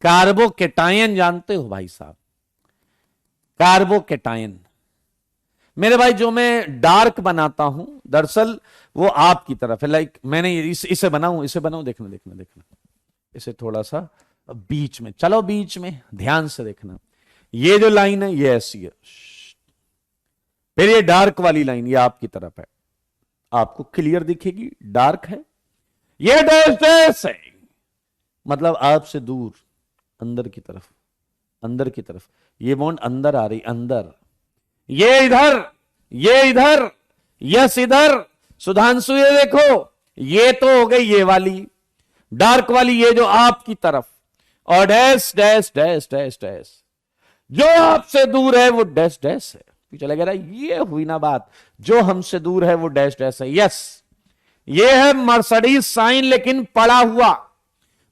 कार्बोकेटायन जानते हो भाई साहब? कार्बोकेटायन मेरे भाई, जो मैं डार्क बनाता हूं दरअसल वो आपकी तरफ है। लाइक मैंने इसे बनाऊं, इसे बनाऊं, देखना देखना देखना, इसे थोड़ा सा बीच में, चलो बीच में ध्यान से देखना। ये जो लाइन है ये ऐसी है, फिर ये डार्क वाली लाइन ये आपकी तरफ है, आपको क्लियर दिखेगी, डार्क है। ये डैश है, मतलब आपसे दूर, अंदर की तरफ, अंदर की तरफ। ये बॉन्ड अंदर आ रही, अंदर। ये इधर, ये इधर, यस इधर। सुधांशु ये देखो, ये तो हो गई ये वाली डार्क वाली, ये जो आपकी तरफ, और dash dash dash dash dash जो आपसे दूर है वो डैश डैश है। चला गया, ये हुई ना बात। जो हमसे दूर है वो डैश डैश है। यस, ये है मर्सिडीज साइन लेकिन पड़ा हुआ,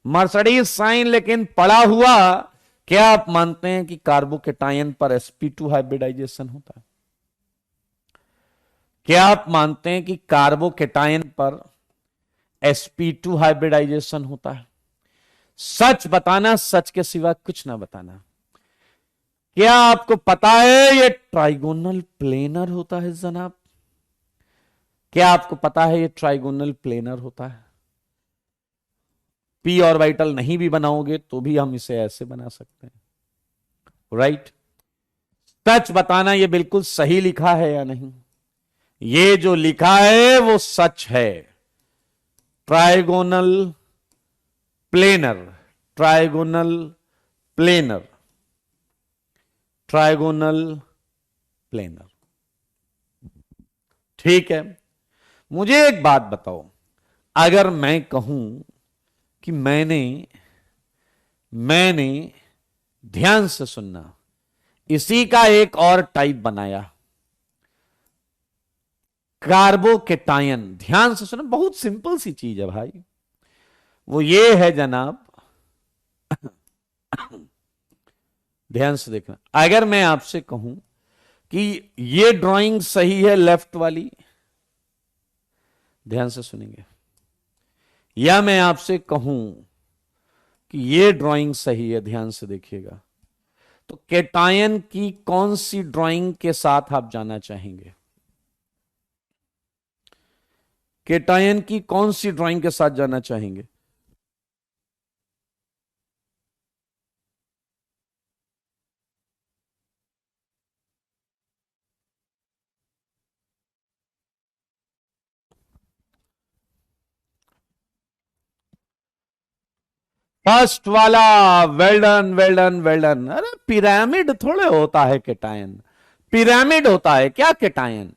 मर्सिडीज साइन लेकिन पड़ा हुआ। क्या आप मानते हैं कि कार्बोकेटायन पर sp2 हाइब्रिडाइजेशन होता है? क्या आप मानते हैं कि कार्बोकेटायन पर sp2 हाइब्रिडाइजेशन होता है? सच बताना, सच के सिवा कुछ ना बताना। क्या आपको पता है ये ट्राइगोनल प्लेनर होता है जनाब? क्या आपको पता है ये ट्राइगोनल प्लेनर होता है? p ऑर्बिटल नहीं भी बनाओगे तो भी हम इसे ऐसे बना सकते हैं, राइट? सच बताना, ये बिल्कुल सही लिखा है या नहीं? ये जो लिखा है वो सच है। Trigonal planar, trigonal planar, trigonal planar. ठीक है, मुझे एक बात बताओ, अगर मैं कहूं कि मैंने ध्यान से सुनना, इसी का एक और टाइप बनाया, कार्बोकेटायन, ध्यान से सुनो, बहुत सिंपल सी चीज है भाई, वो ये है जनाब, ध्यान से देखना। अगर मैं आपसे कहूं कि ये ड्राइंग सही है लेफ्ट वाली, ध्यान से सुनेंगे, या मैं आपसे कहूं कि ये ड्राइंग सही है, ध्यान से देखिएगा, तो केटायन की कौन सी ड्राइंग के साथ आप जाना चाहेंगे? केटायन की कौन सी ड्राइंग के साथ जाना चाहेंगे? फर्स्ट वाला, वेल्डन वेल्डन वेल्डन। अरे पिरामिड थोड़े होता है केटायन, पिरामिड होता है क्या केटायन?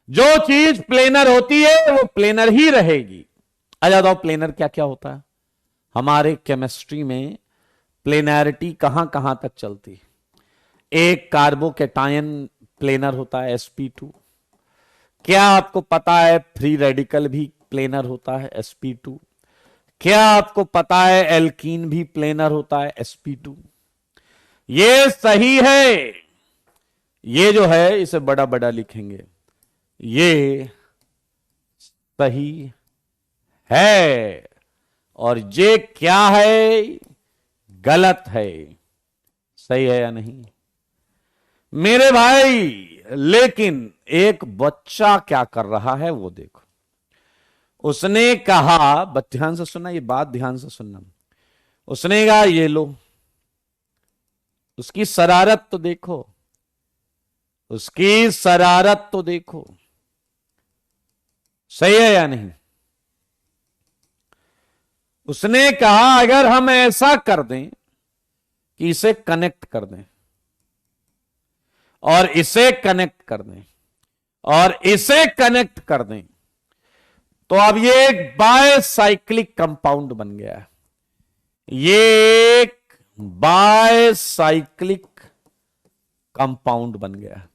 जो चीज प्लेनर होती है वो प्लेनर ही रहेगी। अच्छा बताओ प्लेनर क्या क्या होता है? हमारे केमिस्ट्री में प्लेनैरिटी कहां कहां तक चलती? एक कार्बोकेटायन प्लेनर होता है sp2। क्या आपको पता है फ्री रेडिकल भी प्लेनर होता है sp2? क्या आपको पता है एल्कीन भी प्लेनर होता है sp2? ये सही है, ये जो है इसे बड़ा बड़ा लिखेंगे, ये सही है, और ये क्या है? गलत है। सही है या नहीं मेरे भाई? लेकिन एक बच्चा क्या कर रहा है वो देखो। उसने कहा, ध्यान से सुनना, ये बात ध्यान से सुनना, उसने कहा ये लो, उसकी शरारत तो देखो, उसकी शरारत तो देखो, सही है या नहीं? उसने कहा अगर हम ऐसा कर दें कि इसे कनेक्ट कर दें और इसे कनेक्ट कर दें और इसे कनेक्ट कर दें, तो अब ये एक बायसाइक्लिक कंपाउंड बन गया है। ये एक बायसाइक्लिक कंपाउंड बन गया है,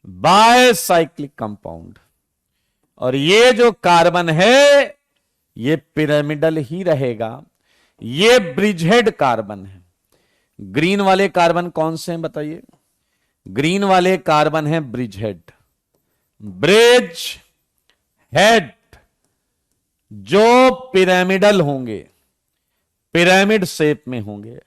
बायसाइक्लिक कंपाउंड। और ये जो कार्बन है ये पिरामिडल ही रहेगा, ये ब्रिजहेड कार्बन है। ग्रीन वाले कार्बन कौन से हैं बताइए? ग्रीन वाले कार्बन है ब्रिजहेड, ब्रिज हेड, जो पिरामिडल होंगे, पिरामिड शेप में होंगे।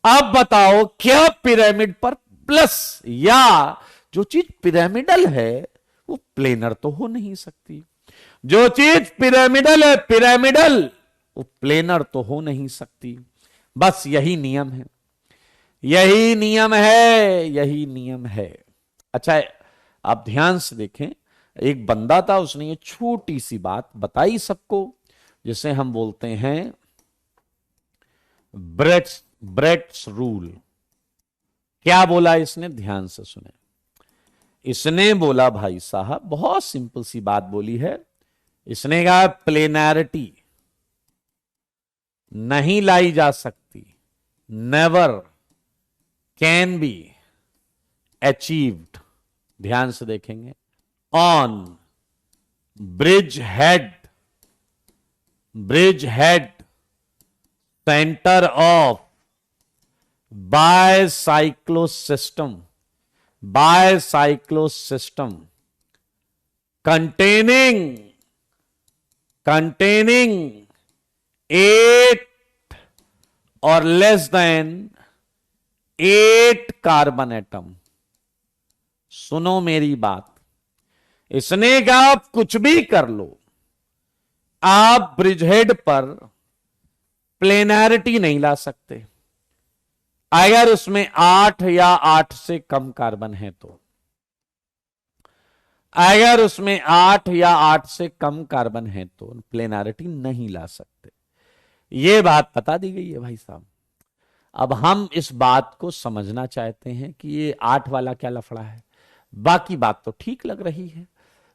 अब बताओ क्या पिरामिड पर प्लस, या जो चीज पिरामिडल है वो प्लेनर तो हो नहीं सकती? जो चीज पिरामिडल है, पिरामिडल, वो प्लेनर तो हो नहीं सकती। बस यही नियम है, यही नियम है, यही नियम है। अच्छा आप ध्यान से देखें, एक बंदा था, उसने ये छोटी सी बात बताई सबको, जिसे हम बोलते हैं ब्रेट्स रूल। क्या बोला इसने? ध्यान से सुने। इसने बोला भाई साहब, बहुत सिंपल सी बात बोली है। इसने कहा प्लेनैरिटी नहीं लाई जा सकती, नेवर कैन बी अचीव्ड, ध्यान से देखेंगे, on bridge head centre of bicyclo system containing 8 और लेस देन 8 कार्बन एटम। सुनो मेरी बात, इसने कहा आप कुछ भी कर लो, आप ब्रिजहेड पर प्लेनैरिटी नहीं ला सकते अगर उसमें 8 या 8 से कम कार्बन है तो। अगर उसमें 8 या 8 से कम कार्बन है तो प्लेनैरिटी नहीं ला सकते। यह बात बता दी गई है भाई साहब। अब हम इस बात को समझना चाहते हैं कि ये 8 वाला क्या लफड़ा है। बाकी बात तो ठीक लग रही है,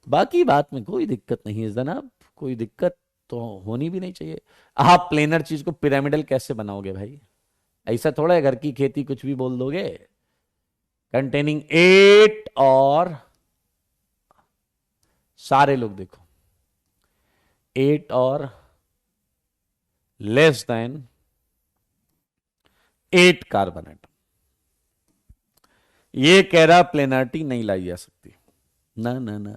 बाकी बात में कोई दिक्कत नहीं है जनाब, कोई दिक्कत तो होनी भी नहीं चाहिए। आप प्लेनर चीज को पिरामिडल कैसे बनाओगे भाई? ऐसा थोड़ा है घर की खेती कुछ भी बोल दोगे। कंटेनिंग 8 और सारे लोग देखो, 8 और लेस देन 8 कार्बन एटम। ये कह रहा प्लेनरिटी नहीं लाई जा सकती, ना ना ना,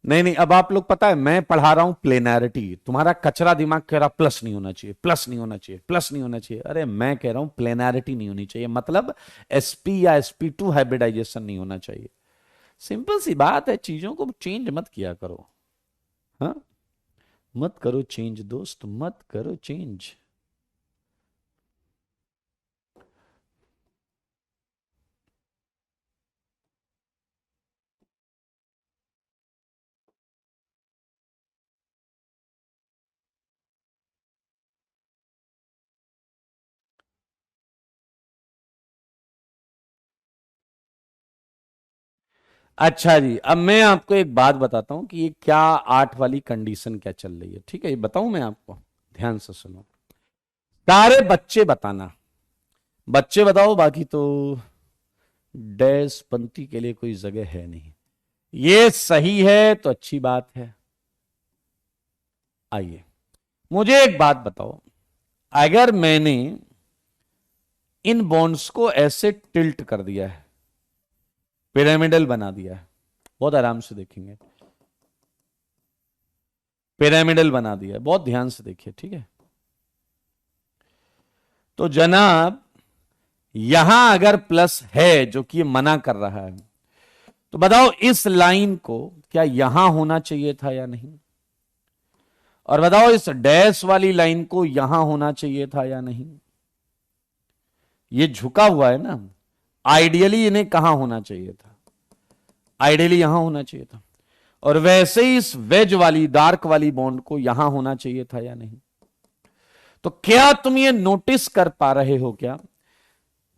नहीं नहीं। अब आप लोग, पता है मैं पढ़ा रहा हूं प्लेनैरिटी, तुम्हारा कचरा दिमाग कह रहा प्लस नहीं होना चाहिए, प्लस नहीं होना चाहिए, प्लस नहीं होना चाहिए। अरे मैं कह रहा हूं प्लेनैरिटी नहीं होनी चाहिए, मतलब sp या sp2 हाइब्रिडाइजेशन नहीं होना चाहिए। सिंपल सी बात है, चीजों को चेंज मत किया करो। हाँ, मत करो चेंज दोस्त, मत करो चेंज। अच्छा जी, अब मैं आपको एक बात बताता हूं कि ये क्या 8 वाली कंडीशन क्या चल रही है, ठीक है? ये बताऊं मैं आपको, ध्यान से सुनो। सारे बच्चे बताना, बच्चे बताओ, बाकी तो डैश पंक्ति के लिए कोई जगह है नहीं। ये सही है तो अच्छी बात है। आइए, मुझे एक बात बताओ, अगर मैंने इन बॉन्ड्स को ऐसे टिल्ट कर दिया है, पिरामिडल बना दिया है, बहुत आराम से देखेंगे, पिरामिडल बना दिया है, बहुत ध्यान से देखिए, ठीक है? तो जनाब, यहां अगर प्लस है, जो कि मना कर रहा है, तो बताओ इस लाइन को क्या यहां होना चाहिए था या नहीं? और बताओ इस डैश वाली लाइन को यहां होना चाहिए था या नहीं? ये झुका हुआ है ना, आइडियली इन्हें कहां होना चाहिए था? आइडियली यहां होना चाहिए था। और वैसे ही इस वेज वाली, डार्क वाली बॉन्ड को यहां होना चाहिए था या नहीं? तो क्या तुम ये नोटिस कर पा रहे हो क्या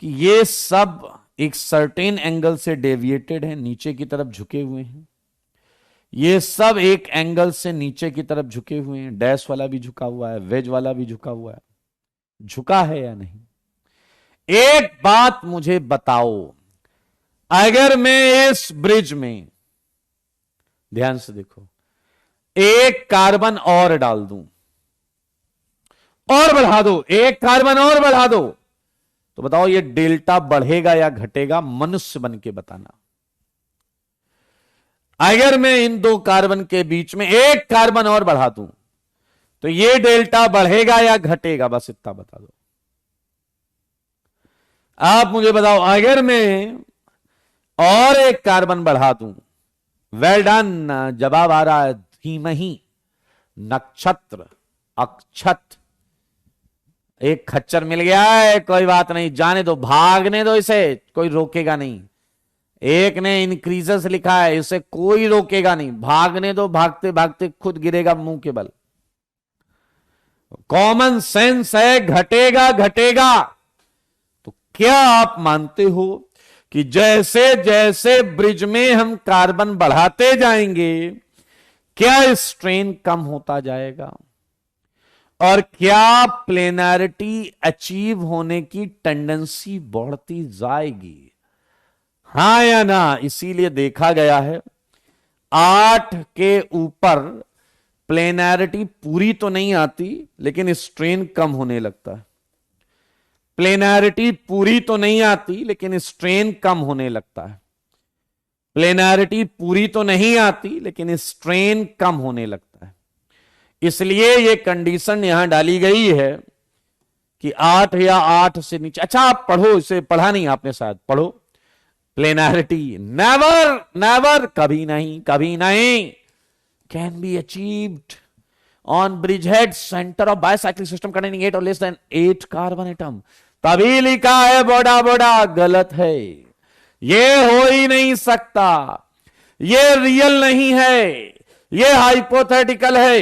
कि ये सब एक सर्टेन एंगल से डेविएटेड है, नीचे की तरफ झुके हुए हैं। ये सब एक एंगल से नीचे की तरफ झुके हुए हैं, डैश वाला भी झुका हुआ है, वेज वाला भी झुका हुआ है। झुका है या नहीं? एक बात मुझे बताओ, अगर मैं इस ब्रिज में, ध्यान से देखो, एक कार्बन और डाल दूं, और बढ़ा दो, एक कार्बन और बढ़ा दो, तो बताओ ये डेल्टा बढ़ेगा या घटेगा? मनुष्य बन के बताना। अगर मैं इन दो कार्बन के बीच में एक कार्बन और बढ़ा दूं, तो ये डेल्टा बढ़ेगा या घटेगा? बस इतना बता दो। आप मुझे बताओ, अगर मैं और एक कार्बन बढ़ा दूं, वेल डन, जवाब आ रहा है धीमही, नक्षत्र, अक्षत। एक खच्चर मिल गया है, कोई बात नहीं, जाने दो, भागने दो इसे, कोई रोकेगा नहीं। एक ने इंक्रीजेस लिखा है, इसे कोई रोकेगा नहीं, भागने दो, भागते भागते खुद गिरेगा मुंह के बल। कॉमन सेंस है, घटेगा घटेगा। तो क्या आप मानते हो कि जैसे जैसे ब्रिज में हम कार्बन बढ़ाते जाएंगे, क्या स्ट्रेन कम होता जाएगा? और क्या प्लेनैरिटी अचीव होने की टेंडेंसी बढ़ती जाएगी? हां या ना? इसीलिए देखा गया है 8 के ऊपर प्लेनैरिटी पूरी तो नहीं आती, लेकिन स्ट्रेन कम होने लगता है। प्लेनैरिटी पूरी तो नहीं आती, लेकिन स्ट्रेन कम होने लगता है। प्लेनैरिटी पूरी तो नहीं आती, लेकिन स्ट्रेन कम होने लगता है। इसलिए यह कंडीशन यहां डाली गई है कि 8 या 8 से नीचे। अच्छा, आप पढ़ो, इसे पढ़ा नहीं आपने, शायद पढ़ो। प्लेनैरिटी नेवर नेवर, कभी नहीं, कभी नहीं, can be achieved on bridge head centre of bicyclic system containing 8 और लेस देन 8 कार्बन एटम। तभी लिखा है बड़ा बड़ा, गलत है, ये हो ही नहीं सकता, ये रियल नहीं है, ये हाइपोथेटिकल है।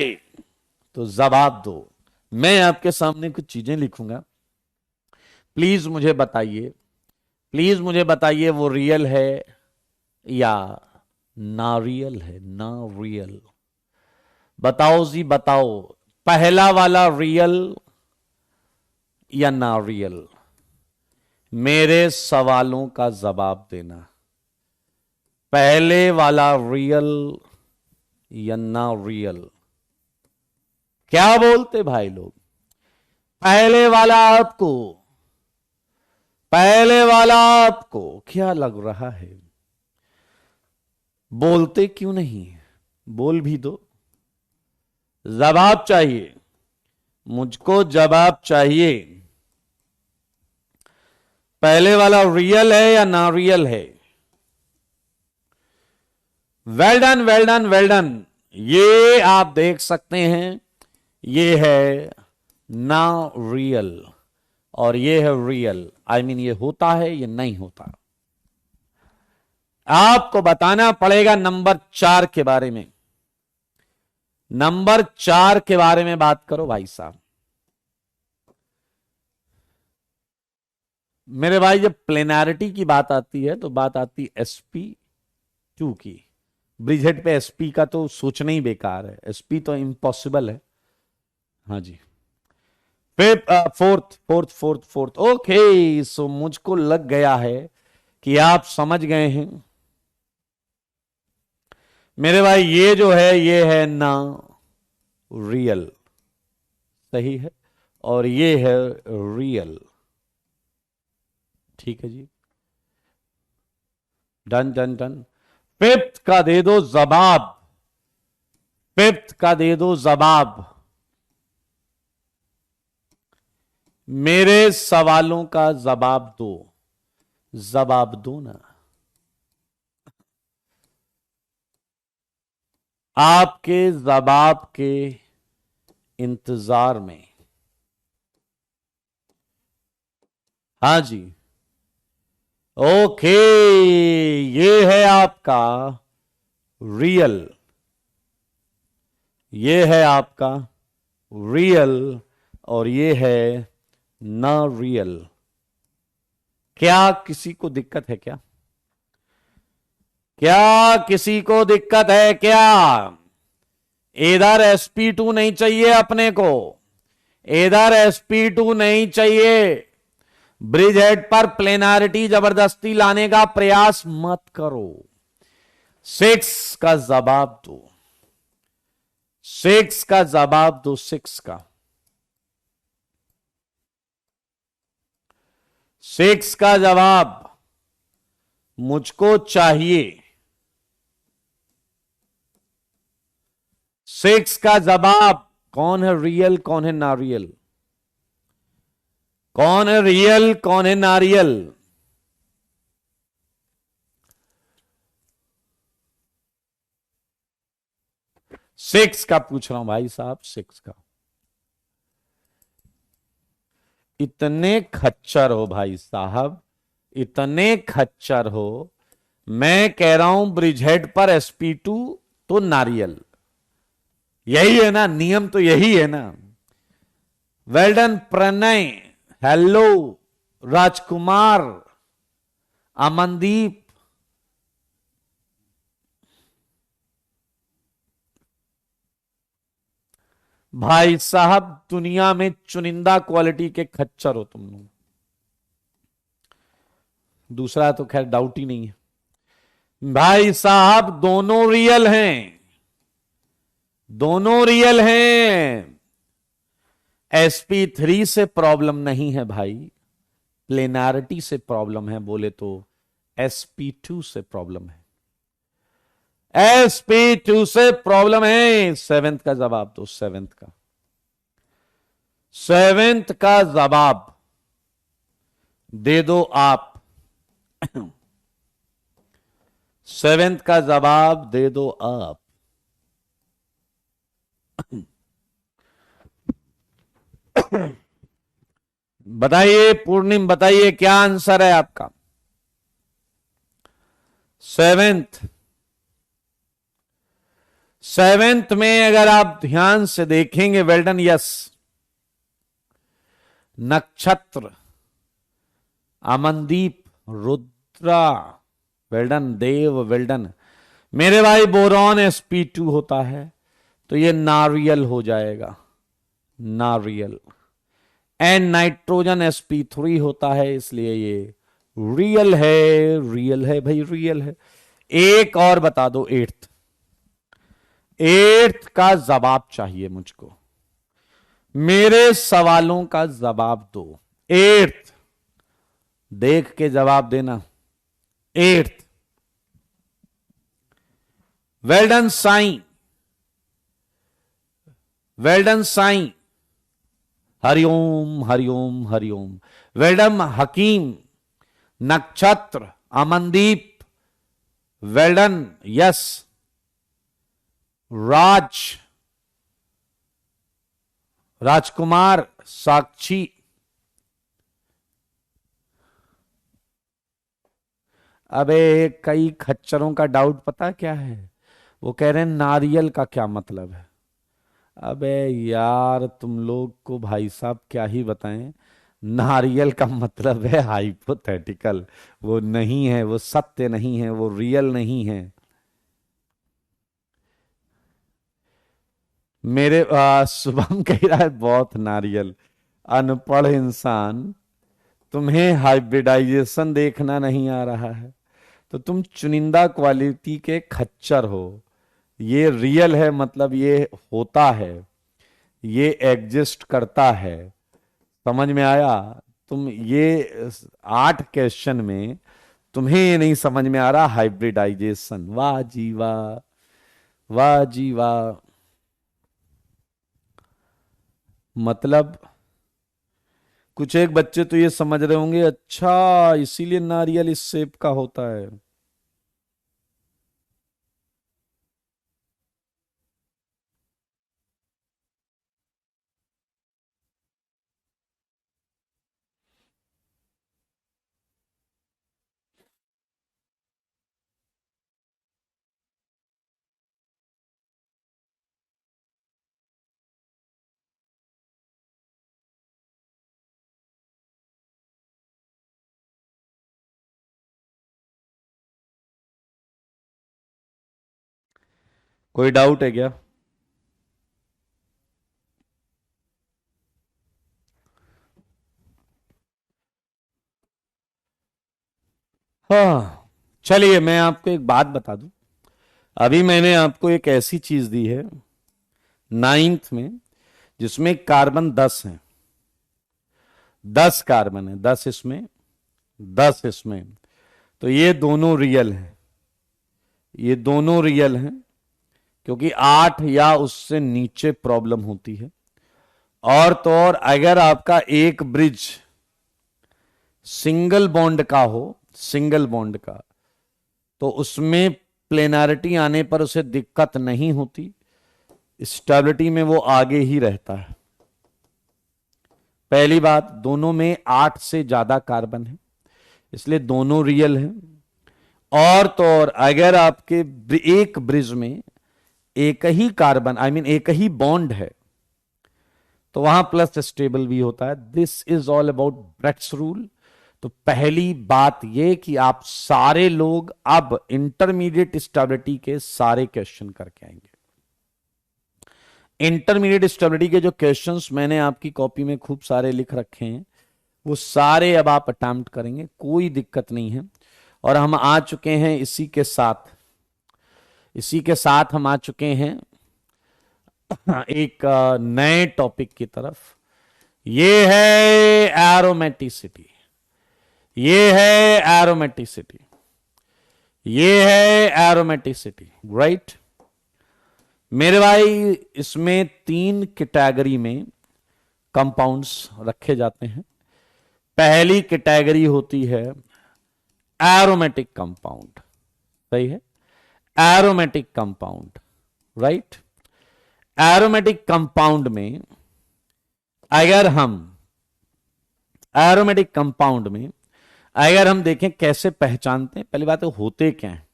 तो जवाब दो। मैं आपके सामने कुछ चीजें लिखूंगा, प्लीज मुझे बताइए, प्लीज मुझे बताइए वो रियल है या ना रियल है? ना रियल, बताओ जी बताओ, पहला वाला रियल या ना रियल? मेरे सवालों का जवाब देना। पहले वाला रियल या ना रियल? क्या बोलते भाई लोग? पहले वाला आपको, पहले वाला आपको क्या लग रहा है? बोलते क्यों नहीं? बोल भी दो। जवाब चाहिए, मुझको जवाब चाहिए। पहले वाला रियल है या ना रियल है? Well done, well done, well done. ये आप देख सकते हैं, ये है ना रियल और ये है रियल। आई मीन ये होता है, ये नहीं होता। आपको बताना पड़ेगा नंबर 4 के बारे में। नंबर 4 के बारे में बात करो भाई साहब। मेरे भाई जब प्लेनारिटी की बात आती है तो बात आती है sp2 की। ब्रिजहेड पे sp का तो सोचना ही बेकार है, sp तो इम्पॉसिबल है। हाँ जी, फिफ्थ, फोर्थ। ओके, सो मुझको लग गया है कि आप समझ गए हैं मेरे भाई। ये जो है ये है ना रियल, सही है, और ये है रियल। ठीक है जी, डन डन डन। फिफ्थ का दे दो जवाब, फिफ्थ का दे दो जवाब। मेरे सवालों का जवाब दो, जवाब दो ना। आपके जवाब के इंतजार में। हाँ जी, ओके, ये है आपका रियल, ये है आपका रियल और ये है ना रियल। क्या किसी को दिक्कत है क्या? क्या किसी को दिक्कत है क्या? इधर sp2 नहीं चाहिए अपने को, इधर sp2 नहीं चाहिए। ब्रिज हेड पर प्लेनारिटी जबरदस्ती लाने का प्रयास मत करो। 6 का जवाब दो, 6 का जवाब दो, 6 का, 6 का जवाब मुझको चाहिए। 6 का जवाब। कौन है रियल, कौन है नारियल? कौन है रियल, कौन है नारियल? सिक्स का पूछ रहा हूं भाई साहब, 6 का। इतने खच्चर हो भाई साहब, इतने खच्चर हो। मैं कह रहा हूं ब्रिजहेड पर sp2 तो नारियल। यही है ना नियम, तो यही है ना। वेल्डन प्रणय, हेलो राजकुमार, अमनदीप, भाई साहब दुनिया में चुनिंदा क्वालिटी के खच्चर हो तुम लोग। दूसरा तो खैर डाउट ही नहीं है भाई साहब। दोनों रियल हैं, दोनों रियल हैं। sp3 से प्रॉब्लम नहीं है भाई, प्लेनारिटी से प्रॉब्लम है। बोले तो sp2 से प्रॉब्लम है, sp2 से प्रॉब्लम है। 7th का जवाब दो, 7th का, 7th का जवाब दे दो आप। 7th का जवाब दे दो आप। बताइए पूर्णिम, बताइए क्या आंसर है आपका? 7th, 7th में अगर आप ध्यान से देखेंगे, वेल्डन, यस, नक्षत्र, अमनदीप, रुद्रा, वेल्डन, देव, वेल्डन। मेरे भाई बोरॉन sp2 होता है तो ये नारियल हो जाएगा, नारियल। एंड नाइट्रोजन sp3 होता है, इसलिए ये रियल है, रियल है भाई, रियल है। एक और बता दो, एट्थ। एट्थ का जवाब चाहिए मुझको, मेरे सवालों का जवाब दो। एट्थ, देख के जवाब देना। Eighth, well done Sai, well done Sai, Hariom Hariom Hariom. Well done Hakim, Nakshatra, Amandeep, well done, yes. Raj, Rajkumar, Sakshi. अबे कई खच्चरों का डाउट पता क्या है, वो कह रहे हैं नारियल का क्या मतलब है। अबे यार तुम लोग को भाई साहब क्या ही बताएं, नारियल का मतलब है हाइपोथेटिकल, वो नहीं है, वो सत्य नहीं है, वो रियल नहीं है। मेरे शुभम कह रहा है बहुत नारियल। अनपढ़ इंसान, तुम्हें हाइब्रिडाइजेशन देखना नहीं आ रहा है, तो तुम चुनिंदा क्वालिटी के खच्चर हो। ये रियल है मतलब ये होता है, ये एग्जिस्ट करता है। समझ में आया? तुम ये 8 क्वेश्चन में तुम्हें ये नहीं समझ में आ रहा हाइब्रिडाइजेशन। वाह जी वाह, वाह जी वाह। मतलब कुछ एक बच्चे तो ये समझ रहे होंगे, अच्छा इसीलिए नारियल इस शेप का होता है। कोई डाउट है क्या? हाँ, चलिए मैं आपको एक बात बता दूं। अभी मैंने आपको एक ऐसी चीज दी है 9th में, जिसमें कार्बन 10 है। 10 कार्बन है, 10 इसमें, 10 इसमें। तो ये दोनों रियल हैं, ये दोनों रियल हैं, क्योंकि 8 या उससे नीचे प्रॉब्लम होती है। और तो और अगर आपका एक ब्रिज सिंगल बॉन्ड का हो, सिंगल बॉन्ड का, तो उसमें प्लेनारिटी आने पर उसे दिक्कत नहीं होती, स्टेबिलिटी में वो आगे ही रहता है। पहली बात, दोनों में 8 से ज्यादा कार्बन है, इसलिए दोनों रियल हैं। और तो और अगर आपके एक ब्रिज में एक ही कार्बन एक ही बॉन्ड है, तो वहां प्लस स्टेबल भी होता है। This is all about Bredt's rule. तो पहली बात यह कि आप सारे लोग अब इंटरमीडिएट स्टेबिलिटी के सारे क्वेश्चन करके आएंगे। इंटरमीडिएट स्टेबिलिटी के जो क्वेश्चंस मैंने आपकी कॉपी में खूब सारे लिख रखे हैं, वो सारे अब आप अटेम्प्ट करेंगे, कोई दिक्कत नहीं है। और हम आ चुके हैं इसी के साथ, इसी के साथ हम आ चुके हैं एक नए टॉपिक की तरफ। ये है एरोमेटिसिटी, ये है एरोमेटिसिटी, ये है एरोमेटिसिटी, राइट। मेरे भाई इसमें 3 कैटेगरी में कंपाउंड्स रखे जाते हैं। पहली कैटेगरी होती है एरोमेटिक कंपाउंड, सही है, aromatic compound, right. Aromatic compound में अगर हम एरोमेटिक कंपाउंड में अगर हम देखें कैसे पहचानते हैं, पहली बात है होते क्या हैं।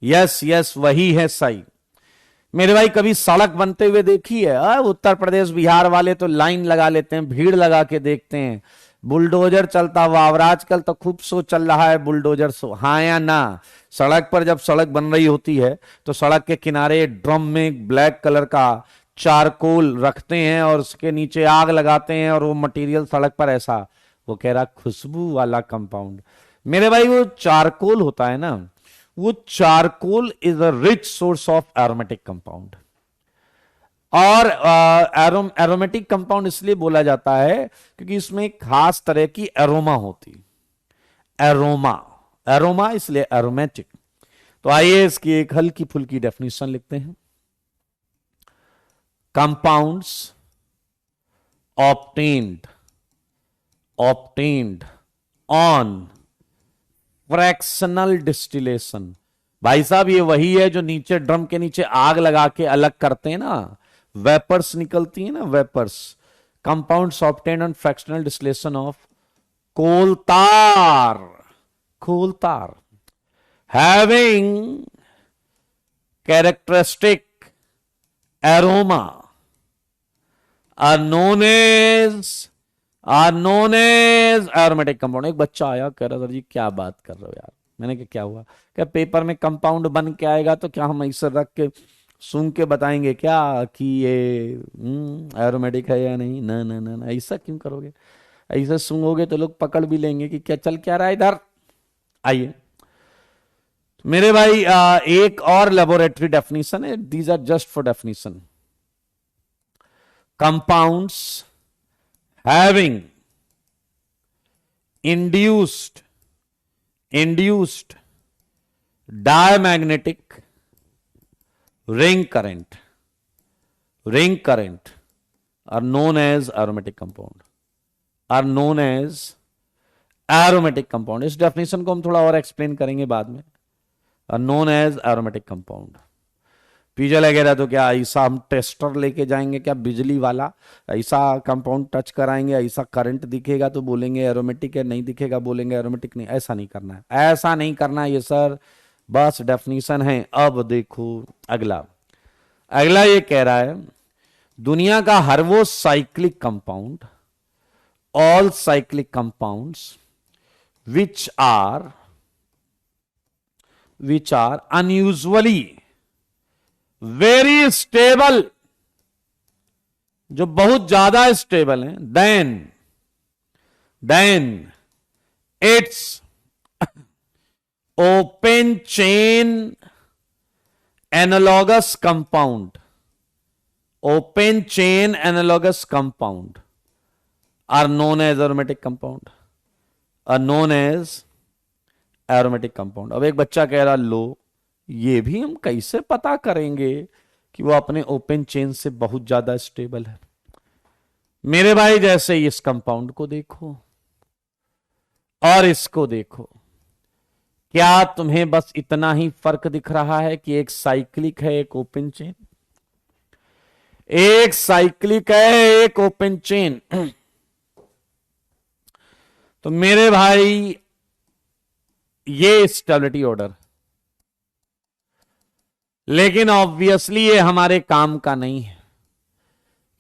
यस यस वही है सही। मेरे भाई कभी सड़क बनते हुए देखी है? उत्तर प्रदेश बिहार वाले तो लाइन लगा लेते हैं, भीड़ लगा के देखते हैं। बुलडोजर चलता हुआ, और आजकल तो खूब सो चल रहा है बुलडोजर सो, हाँ या ना? सड़क पर जब सड़क बन रही होती है तो सड़क के किनारे ड्रम में ब्लैक कलर का चारकोल रखते हैं और उसके नीचे आग लगाते हैं और वो मटेरियल सड़क पर ऐसा, वो कह रहा खुशबू वाला कंपाउंड। मेरे भाई वो चारकोल होता है ना, वो charcoal is a rich source of aromatic compound. और एरोमेटिक कंपाउंड इसलिए बोला जाता है क्योंकि इसमें एक खास तरह की एरोमा होती, एरोमा, एरोमा इसलिए एरोमेटिक। तो आइए इसकी एक हल्की फुल्की डेफिनेशन लिखते हैं। Compounds obtained on fractional distillation. भाई साहब ये वही है जो नीचे ड्रम के नीचे आग लगा के अलग करते हैं ना, वेपर्स निकलती है ना, vapours. Compounds obtained on fractional distillation of coal tar, coal tar having characteristic aroma are known as aromatic compound। एक बच्चा आया कह रहा सर जी क्या बात कर रहे हो यार। मैंने कहा क्या हुआ? क्या पेपर में कंपाउंड बन के आएगा तो क्या हम ऐसे रख के सूंघ के बताएंगे क्या कि ये एरोमेटिक है या नहीं? ना ना ना ना, ऐसा क्यों करोगे? ऐसा सूंघोगे तो लोग पकड़ भी लेंगे कि क्या चल क्या रहा है इधर। आइए मेरे भाई एक और लेबोरेटरी डेफिनेशन है, these are just for definition. Compounds having induced diamagnetic ring current are known as aromatic compound. इस डेफिनेशन को हम थोड़ा और एक्सप्लेन करेंगे बाद में। Known as aromatic compound. PJ लगेगा तो क्या ऐसा हम टेस्टर लेके जाएंगे क्या बिजली वाला, ऐसा कंपाउंड टच कराएंगे, ऐसा करंट दिखेगा तो बोलेंगे एरोमेटिक है, नहीं दिखेगा बोलेंगे एरोमेटिक नहीं? ऐसा नहीं करना है, ऐसा नहीं करना है ये सर, बस डेफिनेशन है। अब देखो अगला ये कह रहा है दुनिया का हर वो cyclic compound, all cyclic compounds which are unusually very stable, जो बहुत ज्यादा स्टेबल हैं, then its open chain analogous compound are known as aromatic compound, aromatic compound. अब एक बच्चा कह रहा लो ये भी हम कैसे पता करेंगे कि वो अपने ओपन चेन से बहुत ज्यादा स्टेबल है? मेरे भाई जैसे इस कंपाउंड को देखो और इसको देखो, क्या तुम्हें बस इतना ही फर्क दिख रहा है कि एक साइक्लिक है एक ओपन चेन? एक साइक्लिक है एक ओपन चेन। तो मेरे भाई ये स्टेबिलिटी ऑर्डर, लेकिन ऑब्वियसली ये हमारे काम का नहीं है,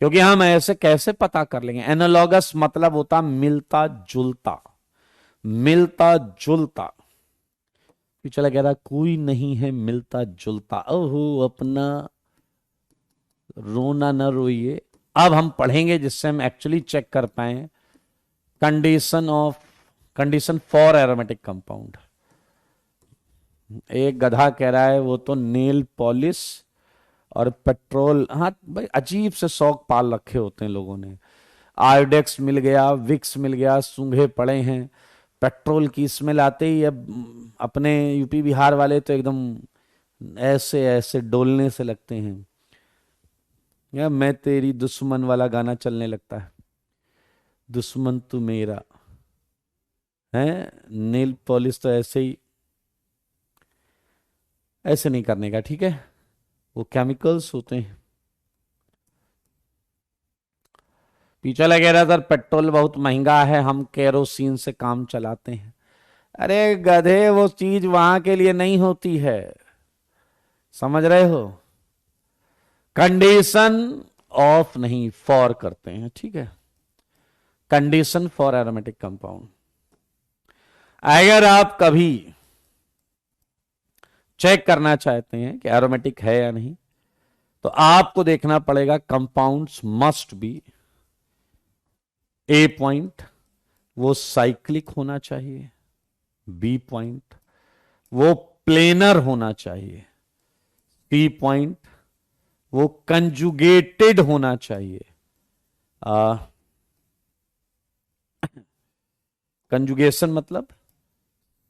क्योंकि हम ऐसे कैसे पता कर लेंगे? एनालॉगस मतलब होता मिलता जुलता, चला कह रहा कोई नहीं है मिलता जुलता। ओहो अपना रोना न रोइए, अब हम पढ़ेंगे जिससे हम एक्चुअली चेक कर पाए कंडीशन फॉर एरोमेटिक कंपाउंड। एक गधा कह रहा है वो तो नेल पॉलिश और पेट्रोल, हाँ भाई अजीब से शौक पाल रखे होते हैं लोगों ने। आयोडेक्स मिल गया, विक्स मिल गया, सूंघे पड़े हैं। पेट्रोल की स्मेल आते ही अब अपने यूपी बिहार वाले तो एकदम ऐसे ऐसे डोलने से लगते हैं, या मैं तेरी दुश्मन वाला गाना चलने लगता है, दुश्मन तू मेरा है। नेल पॉलिश तो ऐसे नहीं करने का, ठीक है? वो केमिकल्स होते हैं। पीछे लगे रहा सर पेट्रोल बहुत महंगा है, हम केरोसिन से काम चलाते हैं। अरे गधे वो चीज वहां के लिए नहीं होती है, समझ रहे हो? कंडीशन ऑफ नहीं फॉर करते हैं, ठीक है? Condition for aromatic compound. अगर आप कभी चेक करना चाहते हैं कि एरोमेटिक है या नहीं, तो आपको देखना पड़ेगा compounds must be A point वो साइक्लिक होना चाहिए, बी पॉइंट वो प्लेनर होना चाहिए। सी पॉइंट, वो कंजुगेटेड होना चाहिए। कंजुगेशन मतलब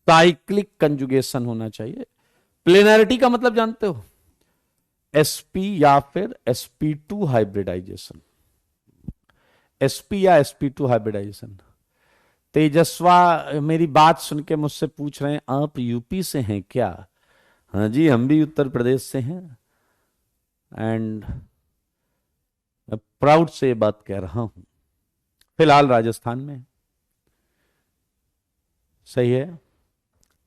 साइक्लिक कंजुगेशन होना चाहिए। प्लेनरिटी का मतलब जानते हो? sp या फिर sp2 हाइब्रिडाइजेशन, sp या sp2 हाइब्रिडाइजेशन। तेजस्वा मेरी बात सुन के मुझसे पूछ रहे हैं आप यूपी से हैं क्या? हाँ जी, हम भी उत्तर प्रदेश से हैं, एंड मैं प्राउड से ये बात कह रहा हूं। फिलहाल राजस्थान में। सही है।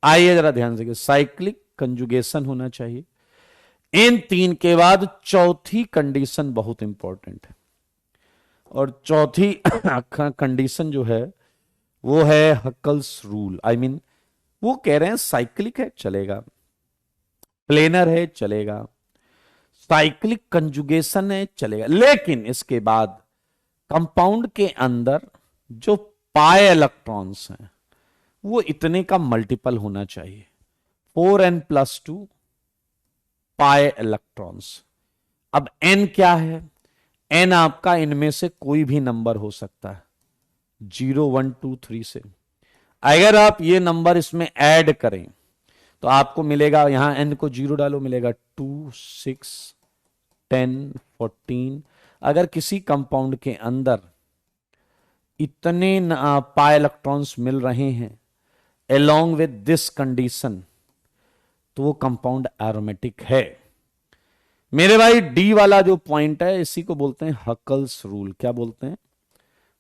आइए जरा ध्यान से, साइक्लिक कंजुगेशन होना चाहिए। इन तीन के बाद चौथी कंडीशन बहुत इंपॉर्टेंट है, और चौथी कंडीशन जो है वो है हकल्स रूल। आई मीन, वो कह रहे हैं साइक्लिक है चलेगा, प्लेनर है चलेगा, साइक्लिक कंजुगेशन है चलेगा, लेकिन इसके बाद कंपाउंड के अंदर जो पाए इलेक्ट्रॉन्स हैं वो इतने का मल्टीपल होना चाहिए, 4n+2 पाए इलेक्ट्रॉन्स। अब n क्या है? n आपका इनमें से कोई भी नंबर हो सकता है, 0 1 2 3 से। अगर आप ये नंबर इसमें ऐड करें तो आपको मिलेगा, यहां n को 0 डालो, मिलेगा 2 6 10 14। अगर किसी कंपाउंड के अंदर इतने पाई इलेक्ट्रॉन्स मिल रहे हैं along with this कंडीशन, तो वो कंपाउंड एरोमेटिक है। मेरे भाई डी वाला जो पॉइंट है इसी को बोलते हैं हकल्स रूल। क्या बोलते हैं?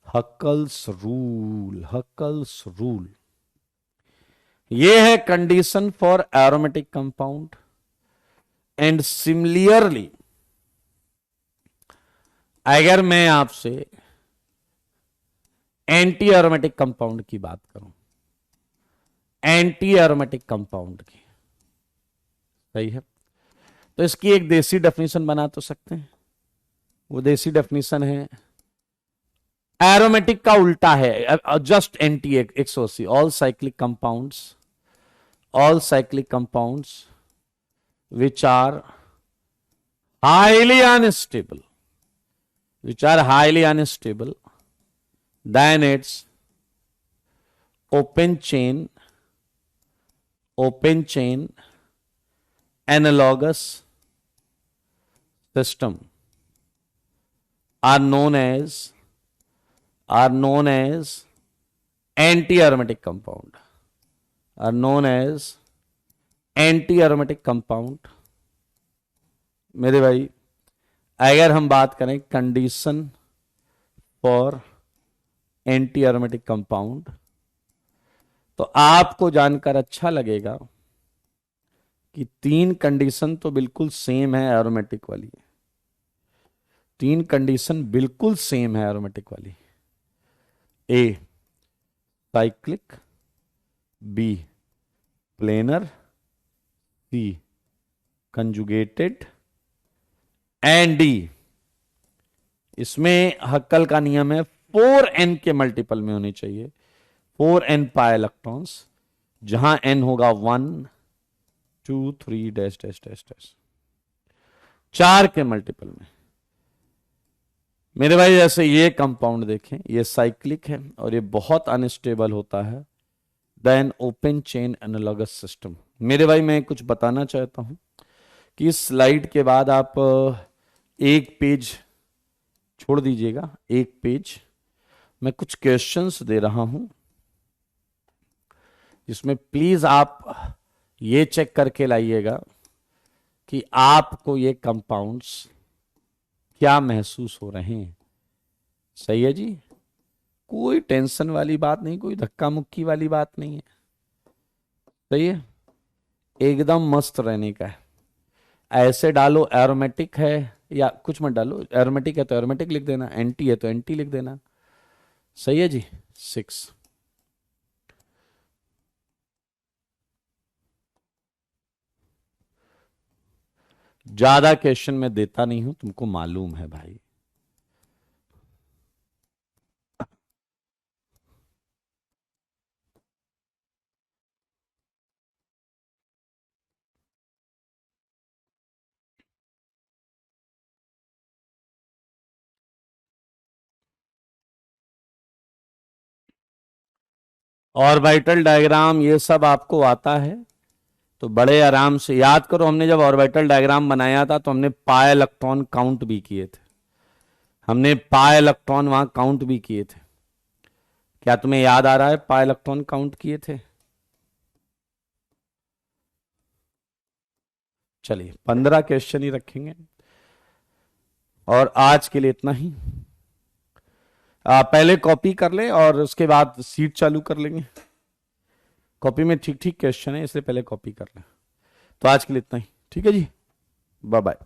Huckel's rule. हकल्स रूल ये है condition for aromatic compound. And similarly अगर मैं आपसे एंटी एरोमेटिक कंपाउंड की बात करूं, एंटी एरोमेटिक कंपाउंड की, सही है, तो इसकी एक देसी डेफिनेशन बना तो सकते हैं। वो देसी डेफिनेशन है, एरोमेटिक का उल्टा है, just anti 180। All cyclic compounds, all cyclic compounds which are highly unstable, then it's open chain analogous system are known as anti-aromatic compound, are known as anti-aromatic compound. मेरे भाई अगर हम बात करें कंडीशन फॉर एंटी-एरोमेटिक कंपाउंड, तो आपको जानकर अच्छा लगेगा कि तीन कंडीशन तो बिल्कुल सेम है एरोमेटिक वाली। तीन कंडीशन बिल्कुल सेम है एरोमेटिक वाली। A cyclic, B planar, C conjugated, and D, इसमें हक्कल का नियम है 4n के मल्टीपल में होनी चाहिए, 4n पाई इलेक्ट्रॉन्स, जहां n होगा 1 2 3 डैश डैश डैश डैश, 4 के मल्टीपल में। मेरे भाई जैसे ये कंपाउंड देखें, ये साइक्लिक है और ये बहुत अनस्टेबल होता है, then open chain analogous system. मेरे भाई मैं कुछ बताना चाहता हूं कि इस स्लाइड के बाद आप एक पेज छोड़ दीजिएगा, एक पेज मैं कुछ क्वेश्चंस दे रहा हूं जिसमें प्लीज आप ये चेक करके लाइएगा कि आपको ये कंपाउंड्स क्या महसूस हो रहे हैं। सही है जी, कोई टेंशन वाली बात नहीं, कोई धक्का मुक्की वाली बात नहीं है। सही है, एकदम मस्त रहने का है। ऐसे डालो एरोमेटिक है या कुछ मत डालो, एरोमेटिक है तो एरोमेटिक लिख देना, एंटी है तो एंटी लिख देना। सही है जी। 6 ज्यादा क्वेश्चन मैं देता नहीं हूं, तुमको मालूम है भाई। ऑर्बिटल डायग्राम ये सब आपको आता है तो बड़े आराम से याद करो। हमने जब ऑर्बिटल डायग्राम बनाया था तो हमने पाई इलेक्ट्रॉन काउंट भी किए थे, हमने पाई इलेक्ट्रॉन वहां काउंट भी किए थे। क्या तुम्हें याद आ रहा है पाई इलेक्ट्रॉन काउंट किए थे? चलिए 15 क्वेश्चन ही रखेंगे और आज के लिए इतना ही। पहले कॉपी कर ले और उसके बाद सीट चालू कर लेंगे। कॉपी में ठीक ठीक क्वेश्चन है इसलिए पहले कॉपी कर ले। तो आज के लिए इतना ही, ठीक है जी, बाय बाय।